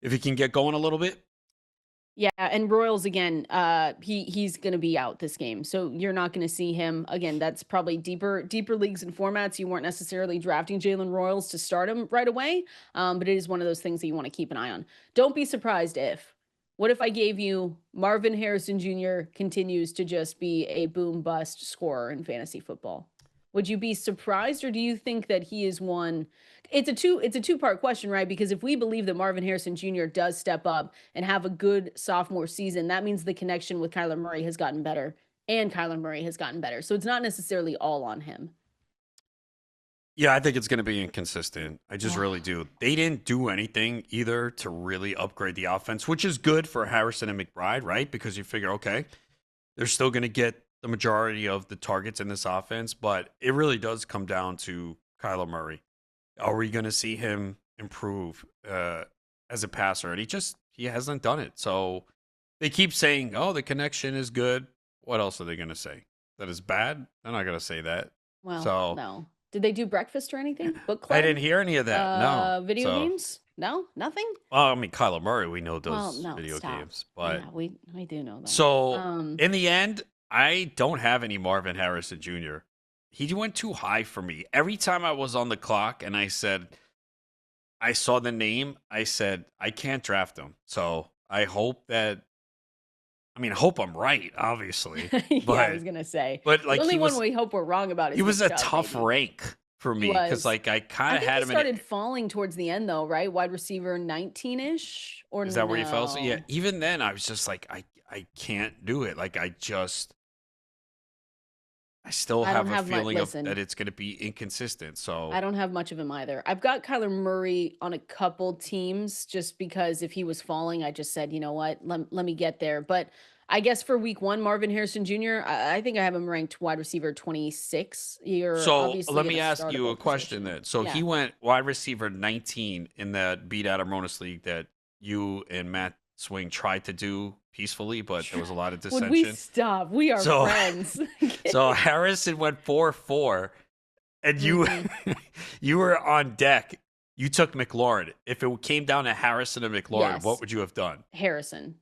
if he can get going a little bit. Yeah, and Royals again, he's going to be out this game, so you're not going to see him again. That's probably deeper leagues and formats. You weren't necessarily drafting Jalen Royals to start him right away, but it is one of those things that you want to keep an eye on. Don't be surprised what if I gave you Marvin Harrison Jr. continues to just be a boom bust scorer in fantasy football? Would you be surprised, or do you think that he is one? It's a two-part question, right? Because if we believe that Marvin Harrison Jr. does step up and have a good sophomore season, that means the connection with Kyler Murray has gotten better, and Kyler Murray has gotten better. So it's not necessarily all on him. Yeah, I think it's going to be inconsistent. I just really do. They didn't do anything either to really upgrade the offense, which is good for Harrison and McBride, right? Because you figure, okay, they're still going to get the majority of the targets in this offense, but it really does come down to Kyler Murray. Are we going to see him improve as a passer? And he hasn't done it. So they keep saying, oh, the connection is good. What else are they going to say? That is bad? They're not going to say that. Well, no. Did they do breakfast or anything? Book club? I didn't hear any of that. No. Video games? No, nothing. Well, I mean, Kyler Murray, we know those video games, but yeah, we do know that. So in the end, I don't have any Marvin Harrison Jr. He went too high for me. Every time I was on the clock and I saw the name, I said, I can't draft him. So I hope I'm right, obviously. Yeah, but, I was going to say. But like, the only one we hope we're wrong about is he was a tough rank for me because like I kind of had him. He started falling towards the end though, right? Wide receiver 19-ish, or is that where he fell? So yeah, even then I was just like, I can't do it. Like I still have a feeling that it's going to be inconsistent. So I don't have much of him either. I've got Kyler Murray on a couple teams just because if he was falling, I just said, you know what, let me get there. But I guess for week 1, Marvin Harrison Jr., I think I have him ranked wide receiver 26. So let me ask you a question then. So he went wide receiver 19 in that beat Adam Ronis league that you and Matt Swing tried to do peacefully, but there was a lot of dissension. Would we stop? We are friends. So Harrison went 4-4, and you you were on deck. You took McLaurin. If it came down to Harrison and McLaurin, what would you have done? Harrison.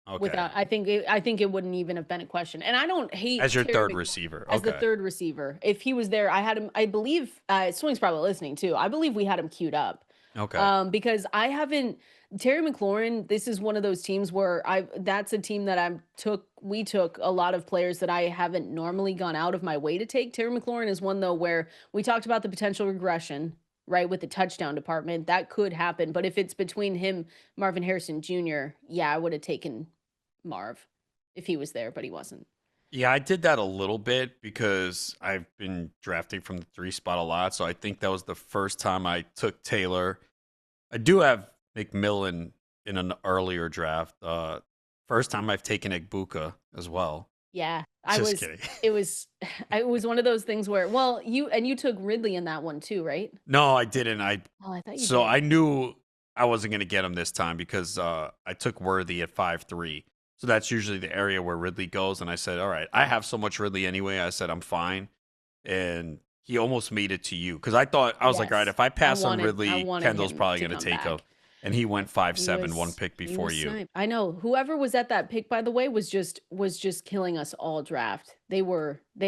Okay. I think it wouldn't even have been a question. And I don't hate as your third receiver. As the third receiver. If he was there, I had him. I believe Swing's probably listening too. I believe we had him queued up. Okay. Because I haven't. Terry McLaurin, this is one of those teams where that's a team that we took a lot of players that I haven't normally gone out of my way to take. Terry McLaurin is one though where we talked about the potential regression, right, with the touchdown department. That could happen, but if it's between him, Marvin Harrison Jr., yeah, I would have taken Marv if he was there, but he wasn't. Yeah, I did that a little bit because I've been drafting from the 3 spot a lot, so I think that was the first time I took Taylor. I do have McMillan in an earlier draft. First time I've taken Egbuka as well. Yeah, kidding. It was one of those things where, well, you took Ridley in that one too, right? No, I didn't. I thought you so did. I knew I wasn't going to get him this time because I took Worthy at 5-3. So that's usually the area where Ridley goes. And I said, all right, I have so much Ridley anyway. I said, I'm fine. And he almost made it to you because I was like, all right, if I pass on Ridley, Kendall's probably going to take him. And he went 5-7, one pick before you. Sniped. I know. Whoever was at that pick, by the way, was just killing us all draft. They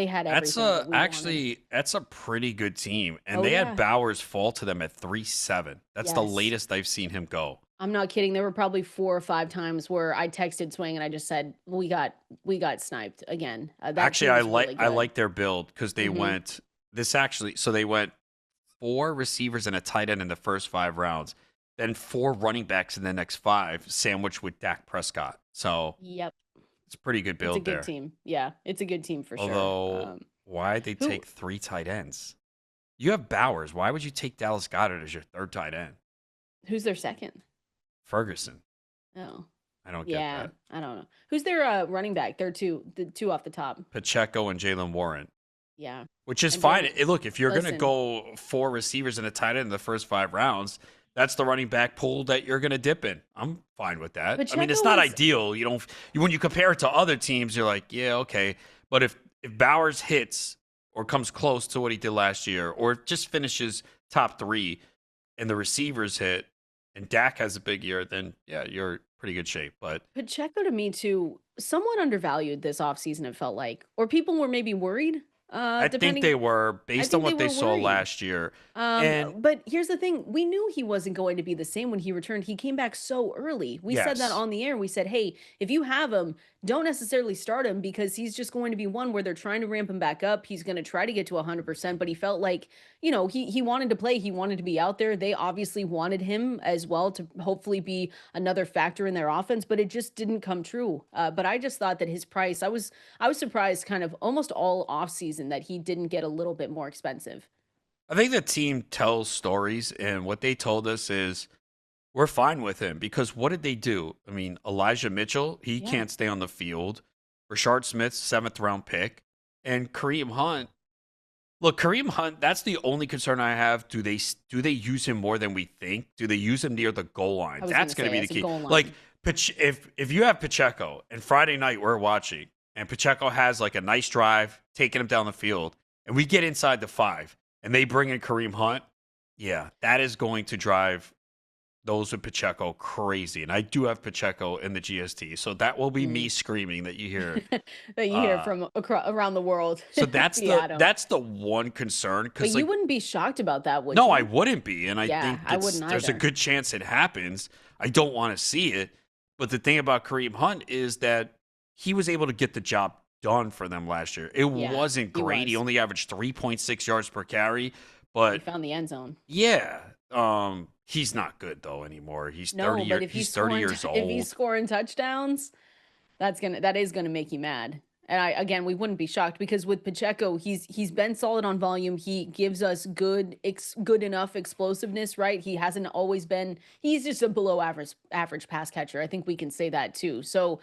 had everything. That's a pretty good team. And they had Bowers fall to them at 3-7. That's the latest I've seen him go. I'm not kidding. There were probably 4 or 5 times where I texted Swing and I just said, we got sniped again. Actually, I like their build because they went they went 4 receivers and a tight end in the first 5 rounds. Then 4 running backs in the next 5, sandwiched with Dak Prescott. So yep, it's a pretty good build there. It's a good team. Yeah, it's a good team for sure. Although, why'd they take 3 tight ends? You have Bowers. Why would you take Dallas Goedert as your 3rd tight end? Who's their 2nd? Ferguson. Oh. I don't get that. I don't know. Who's their running back? They're the 2 off the top. Pacheco and Jalen Warren. Yeah. Which is fine. Look, if you're going to go 4 receivers and a tight end in the first 5 rounds, that's the running back pool that you're going to dip in. I'm fine with that. Pacheco, I mean, it's not ideal. When you compare it to other teams, you're like, yeah, okay. But if if Bowers hits or comes close to what he did last year, or just finishes top 3 and the receivers hit and Dak has a big year, then yeah, you're in pretty good shape. But Pacheco to me too, somewhat undervalued this offseason, it felt like. Or people were maybe worried. I think Depending they were, based on think they what they were saw worried. last year. And But here's the thing. We knew he wasn't going to be the same when he returned. He came back so early. We said that yes, on the air. We said, hey, if you have him, don't necessarily start him because he's just going to be one where they're trying to ramp him back up. He's going to try to get to 100%, but he felt like, you know, he wanted to play. He wanted to be out there. They obviously wanted him as well to hopefully be another factor in their offense, but it just didn't come true. But I just thought that his price, I was surprised kind of almost all offseason that he didn't get a little bit more expensive. I think the team tells stories, and what they told us is we're fine with him because what did they do? I mean, Elijah Mitchell, he Yeah. can't stay on the field. Rashard Smith, 7th round pick, and Kareem Hunt. Look, Kareem Hunt, that's the only concern I have. Do they use him more than we think? Do they use him near the goal line? I was That's gonna going to say, be the as a key. goal Like, line. if you have Pacheco and Friday night we're watching, and Pacheco has like a nice drive, taking him down the field, and we get inside the 5, and they bring in Kareem Hunt, yeah, that is going to drive those with Pacheco crazy. And I do have Pacheco in the GST, so that will be me screaming that you hear. That you hear from around the world. So that's Yeah, Adam. that's the one concern. But Because you like, wouldn't be shocked about that, would no, you? I wouldn't be, and I Yeah, think I wouldn't there's a either. good chance it happens. I don't want to see it, but the thing about Kareem Hunt is that he was able to get the job done for them last year. It Yeah, wasn't he great. He was. only averaged 3.6 yards per carry, He but found the end zone. yeah, he's not good though anymore. He's No, 30 but if he's he's 30 scoring, years if old. he's scoring touchdowns, that is gonna make you mad. And again, we wouldn't be shocked because with Pacheco, he's been solid on volume. He gives us good enough explosiveness, right? He hasn't always been. He's just a below average pass catcher. I think we can say that too. So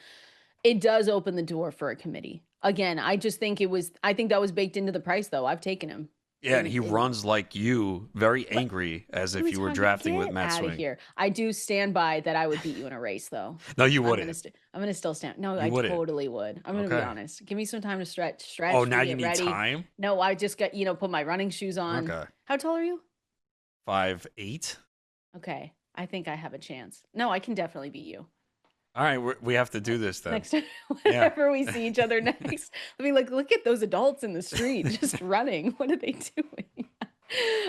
it does open the door for a committee. Again, I just think I think that was baked into the price though. I've taken him. Yeah, and he in- runs like you, very angry, as if you were drafting with Matt out of Swing. here. I do stand by that I would beat you in a race, though. No, you I'm wouldn't. gonna still stand. No, You I wouldn't. totally would. I'm gonna be Okay. honest. Give me some time to stretch. Oh, now get you need ready. time? No, I just got put my running shoes on. Okay. How tall are you? 5'8". Okay, I think I have a chance. No, I can definitely beat you All right, we have to do this then. next time. Whenever we see each other next. I mean, like, look at those adults in the street just running. What are they doing?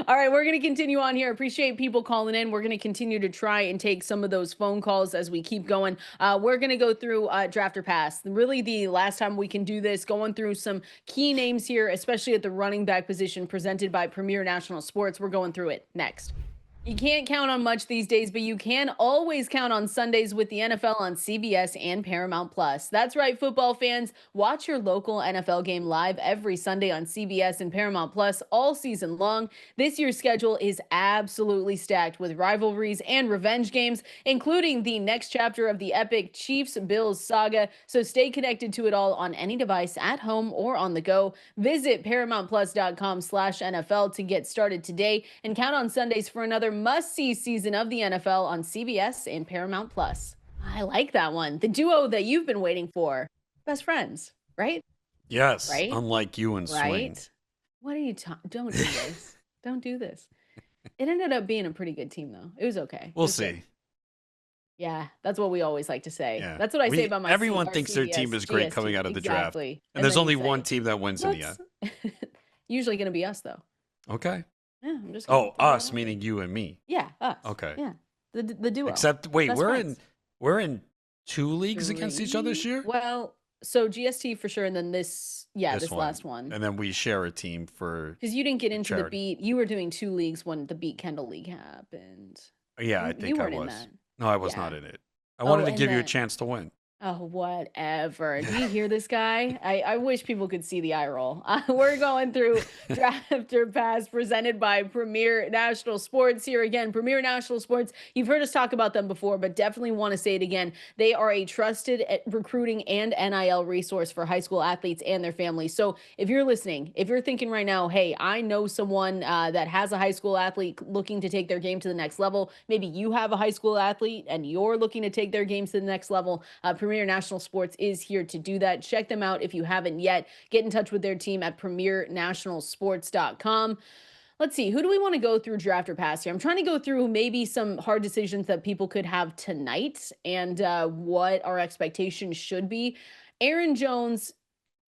All right, we're going to continue on here. Appreciate people calling in. We're going to continue to try and take some of those phone calls as we keep going. We're going to go through draft or pass. Really, the last time we can do this, going through some key names here, especially at the running back position presented by Premier National Sports. We're going through it next. You can't count on much these days, but you can always count on Sundays with the NFL on CBS and Paramount Plus. That's right, football fans. Watch your local NFL game live every Sunday on CBS and Paramount Plus all season long. This year's schedule is absolutely stacked with rivalries and revenge games, including the next chapter of the epic Chiefs-Bills saga. So stay connected to it all on any device at home or on the go. Visit ParamountPlus.com/NFL to get started today and count on Sundays for another must-see season of the NFL on CBS and Paramount Plus. I like that one. The duo that you've been waiting for. Best friends, right? Yes, Right? unlike you and Swing. Right? What are you talking? Don't do this. Don't do this. It ended up being a pretty good team, though. It was okay. We'll It was good. see. Yeah, that's what we always like to say. Yeah. That's what I say about my Everyone our thinks their team CBS, is great GST. coming out of the draft. Exactly. And there's then only you one say, team that wins in the end. "Let's-" Usually going to be us, though. Okay. Yeah, I'm just. Oh, gonna- us, meaning you and me. Yeah, us. Okay. Yeah, the duo. Except, wait, Best we're friends. in 2 leagues against each other this year? Well, so GST for sure, and then this last one. And then we share a team for, Because you didn't get into the charity. beat. You were doing 2 leagues when the Beat Kendall League happened. yeah, I You think I weren't in was. that. No, I was Yeah. not in it. I wanted to and give you a then- chance to win. Oh, whatever. Do you hear this guy? I wish people could see the eye roll. We're going through draft or pass presented by Premier National Sports here again. Premier National Sports, you've heard us talk about them before, but definitely want to say it again. They are a trusted recruiting and NIL resource for high school athletes and their families. So if you're listening, if you're thinking right now, hey, I know someone that has a high school athlete looking to take their game to the next level. Maybe you have a high school athlete and you're looking to take their games to the next level. Premier National Sports is here to do that. Check them out if you haven't yet. Get in touch with their team at premiernationalsports.com. Let's see, who do we want to go through draft or pass here? I'm trying to go through maybe some hard decisions that people could have tonight and what our expectations should be. Aaron Jones.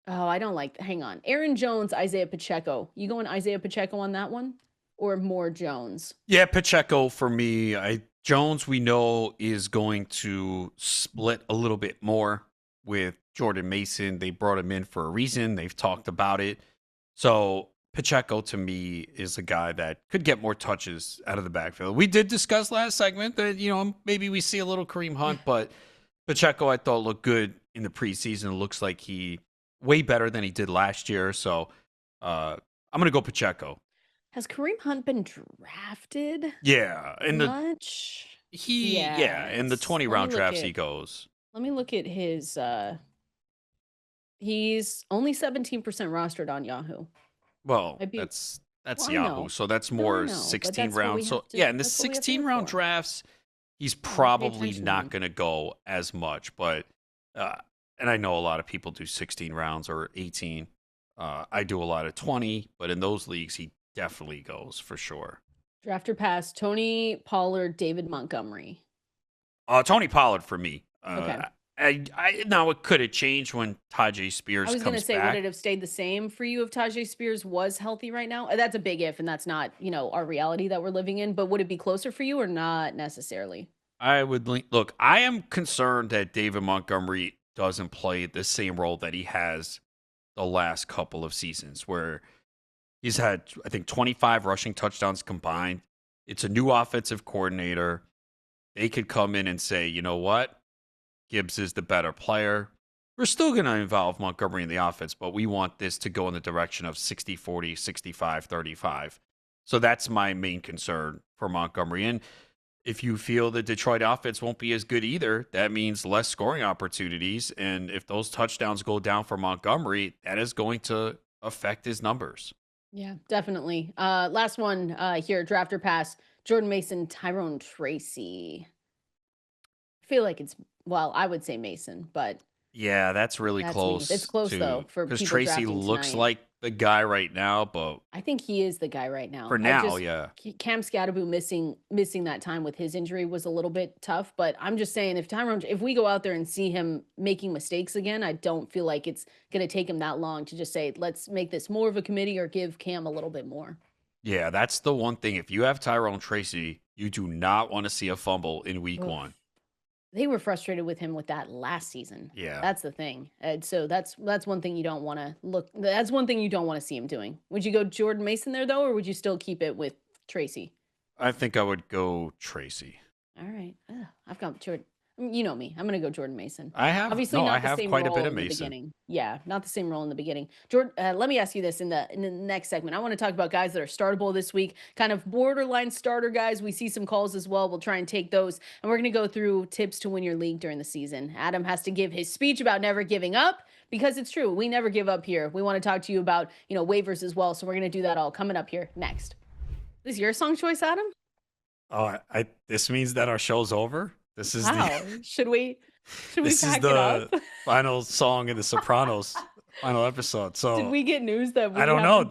Oh, I don't like, hang on. Aaron Jones, Isaiah Pacheco. You going Isaiah Pacheco on that one? Or more Jones? Yeah, Pacheco for me. Jones, we know, is going to split a little bit more with Jordan Mason. They brought him in for a reason. They've talked about it. So Pacheco, to me, is a guy that could get more touches out of the backfield. We did discuss last segment that, maybe we see a little Kareem Hunt, but Pacheco, I thought, looked good in the preseason. It looks like he way better than he did last year. So I'm going to go Pacheco. Has Kareem Hunt been drafted? Yeah. In much? In the 20-round drafts he goes. Let me look at his he's only 17% rostered on Yahoo. Well, that's Yahoo, so that's more 16 rounds. So in the 16-round drafts, he's probably not going to go as much, but and I know a lot of people do 16 rounds or 18. I do a lot of 20, but in those leagues, he definitely goes for sure. Draft or pass, Tony Pollard, David Montgomery. Tony Pollard for me. Okay. Now it could have changed when Tyjae Spears comes back. I was going to say, would it have stayed the same for you if Tyjae Spears was healthy right now? That's a big if, and that's not, our reality that we're living in. But would it be closer for you or not necessarily? I would look. I am concerned that David Montgomery doesn't play the same role that he has the last couple of seasons, where he's had, I think, 25 rushing touchdowns combined. It's a new offensive coordinator. They could come in and say, you know what? Gibbs is the better player. We're still going to involve Montgomery in the offense, but we want this to go in the direction of 60-40, 65-35. So that's my main concern for Montgomery. And if you feel the Detroit offense won't be as good either, that means less scoring opportunities. And if those touchdowns go down for Montgomery, that is going to affect his numbers. Yeah, definitely. Last one here, draft or pass. Jordan Mason, Tyrone Tracy. I feel like I would say Mason, but yeah, that's really close. It's close though for because people Tracy drafting looks tonight. like the guy right now, but I think he is the guy right now. For now, yeah. Cam Scatterbo missing that time with his injury was a little bit tough, but I'm just saying if we go out there and see him making mistakes again, I don't feel like it's going to take him that long to just say, let's make this more of a committee or give Cam a little bit more. Yeah, that's the one thing. If you have Tyrone Tracy, you do not want to see a fumble in week one. They were frustrated with him with that last season. Yeah. That's the thing. And so that's one thing you don't want to that's one thing you don't want to see him doing. Would you go Jordan Mason there though, or would you still keep it with Tracy? I think I would go Tracy. All right. I've got Jordan. You know me. I'm going to go Jordan Mason. I have quite a bit of Mason. Beginning. Yeah, not the same role in the beginning. Jordan, let me ask you this in the next segment. I want to talk about guys that are startable this week, kind of borderline starter guys. We see some calls as well. We'll try and take those, and we're going to go through tips to win your league during the season. Adam has to give his speech about never giving up because it's true. We never give up here. We want to talk to you about, waivers as well. So we're going to do that all coming up here next. Is your song choice, Adam? Oh, this means that our show's over. This is should we this pack is the it up? final song in the Sopranos final episode. So did we get news that we I don't know.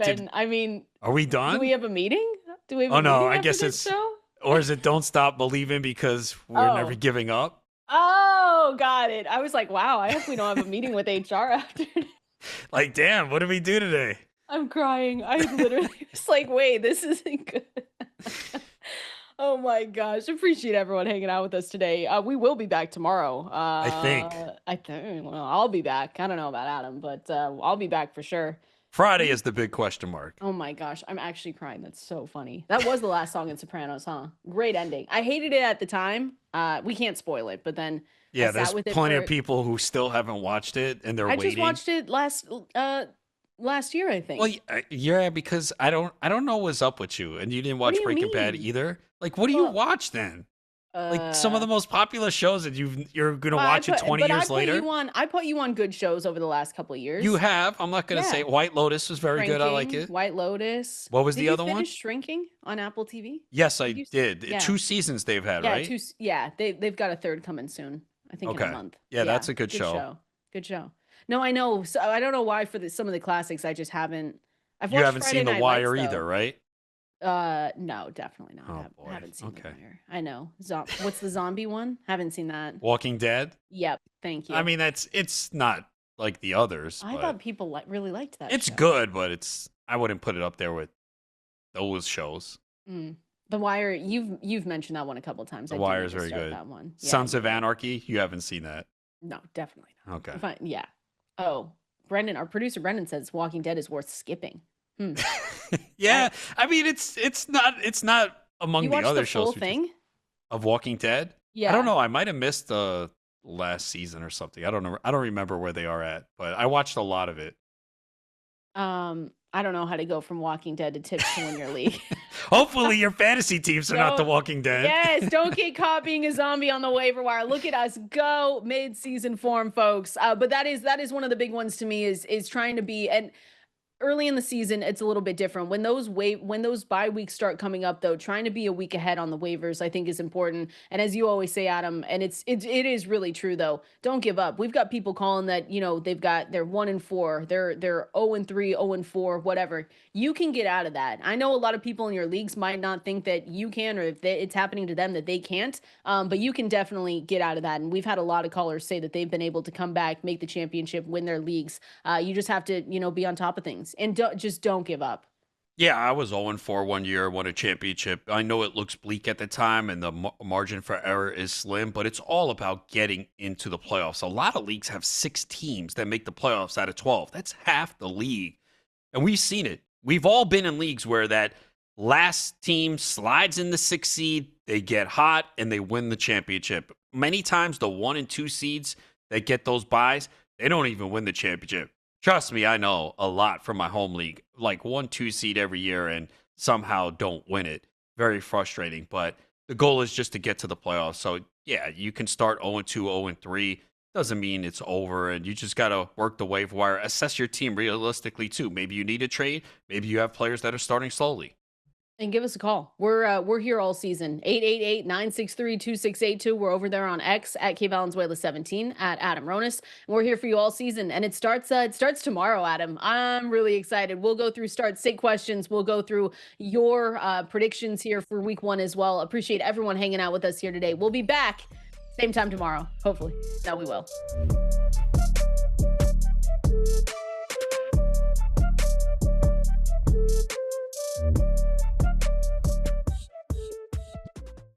Are we done? Do we have a meeting? Do we have a meeting meeting I guess it's show? Or is it Don't Stop Believing because we're never giving up? Oh, got it. I was like, wow, I hope we don't have a meeting with HR after. Like, damn, what did we do today? I'm crying. I literally was like, wait, this isn't good. Oh my gosh. Appreciate everyone hanging out with us today. We will be back tomorrow. I think. Well, I'll be back. I don't know about Adam, but I'll be back for sure. Friday is the big question mark. Oh my gosh. I'm actually crying. That's so funny. That was the last song in Sopranos, huh? Great ending. I hated it at the time. We can't spoil it, but then yeah, there's plenty of people who still haven't watched it and they're waiting. I just watched it last year, I think. Well, yeah, because I don't know what's up with you, and you didn't watch Breaking Bad either. Like, what do you watch then? Like some of the most popular shows that you're gonna watch it 20 years later. I put you on good shows over the last couple of years. You have. I'm not gonna say White Lotus was very good. I like it. White Lotus. What was the other one? Shrinking on Apple TV. Yes, I did. Yeah. 2 seasons they've had, right? They've got a third coming soon. I think in Okay. a month. Yeah, that's a good show. Good show. No, I know. So I don't know why for some of the classics I just haven't. I've You watched haven't Friday seen The Night Wire Lights, either, though. right? No, definitely not. Oh, boy. Haven't seen Okay. The Wire. I know. What's the zombie one? Haven't seen that. Walking Dead? Yep. Thank you. I mean, it's not like the others. I but thought people really liked that. it's show. good, but I wouldn't put it up there with those shows. The Wire. You've mentioned that one a couple of times. The I do Wire need is to very start good. That one. Yeah, Sons of Anarchy? You haven't seen that? No, definitely not. Okay. Fine. Yeah. Oh, Brendan, our producer Brendan says Walking Dead is worth skipping. Yeah, I mean it's not among You the watched other the shows full thing? of Walking Dead. Yeah. I don't know. I might have missed the last season or something. I don't know. I don't remember where they are at, but I watched a lot of it. I don't know how to go from Walking Dead to tips to win your league. Hopefully your fantasy teams are not The Walking Dead. Yes, don't get caught being a zombie on the waiver wire. Look at us go mid-season form, folks. But that is one of the big ones to me is trying to be, and early in the season, it's a little bit different. When those bye weeks start coming up, though, trying to be a week ahead on the waivers, I think, is important. And as you always say, Adam, and it is really true, though. Don't give up. We've got people calling that they're 1-4, they're 0-3, 0-4, whatever. You can get out of that. I know a lot of people in your leagues might not think that you can, or if it's happening to them that they can't. But you can definitely get out of that. And we've had a lot of callers say that they've been able to come back, make the championship, win their leagues. You just have to be on top of things. And don't give up. Yeah, I was 0-4 one year, won a championship. I know it looks bleak at the time and the margin for error is slim, but it's all about getting into the playoffs. A lot of leagues have 6 teams that make the playoffs out of 12. That's half the league. And we've seen it. We've all been in leagues where that last team slides in the 6th seed, they get hot, and they win the championship. Many times the 1 and 2 seeds that get those buys, they don't even win the championship. Trust me, I know a lot from my home league, like 1-2 seed every year and somehow don't win it. Very frustrating, but the goal is just to get to the playoffs. So yeah, you can start 0-2, 0-3. Doesn't mean it's over, and you just got to work the waiver wire, assess your team realistically too. Maybe you need a trade. Maybe you have players that are starting slowly. And give us a call. We're here all season. 888-963-2682. We're over there on X at Valenzuela17 at Adam Ronis. And we're here for you all season. And it starts tomorrow, Adam. I'm really excited. We'll go through sit questions. We'll go through your predictions here for week 1 as well. Appreciate everyone hanging out with us here today. We'll be back same time tomorrow. Hopefully. No, we will.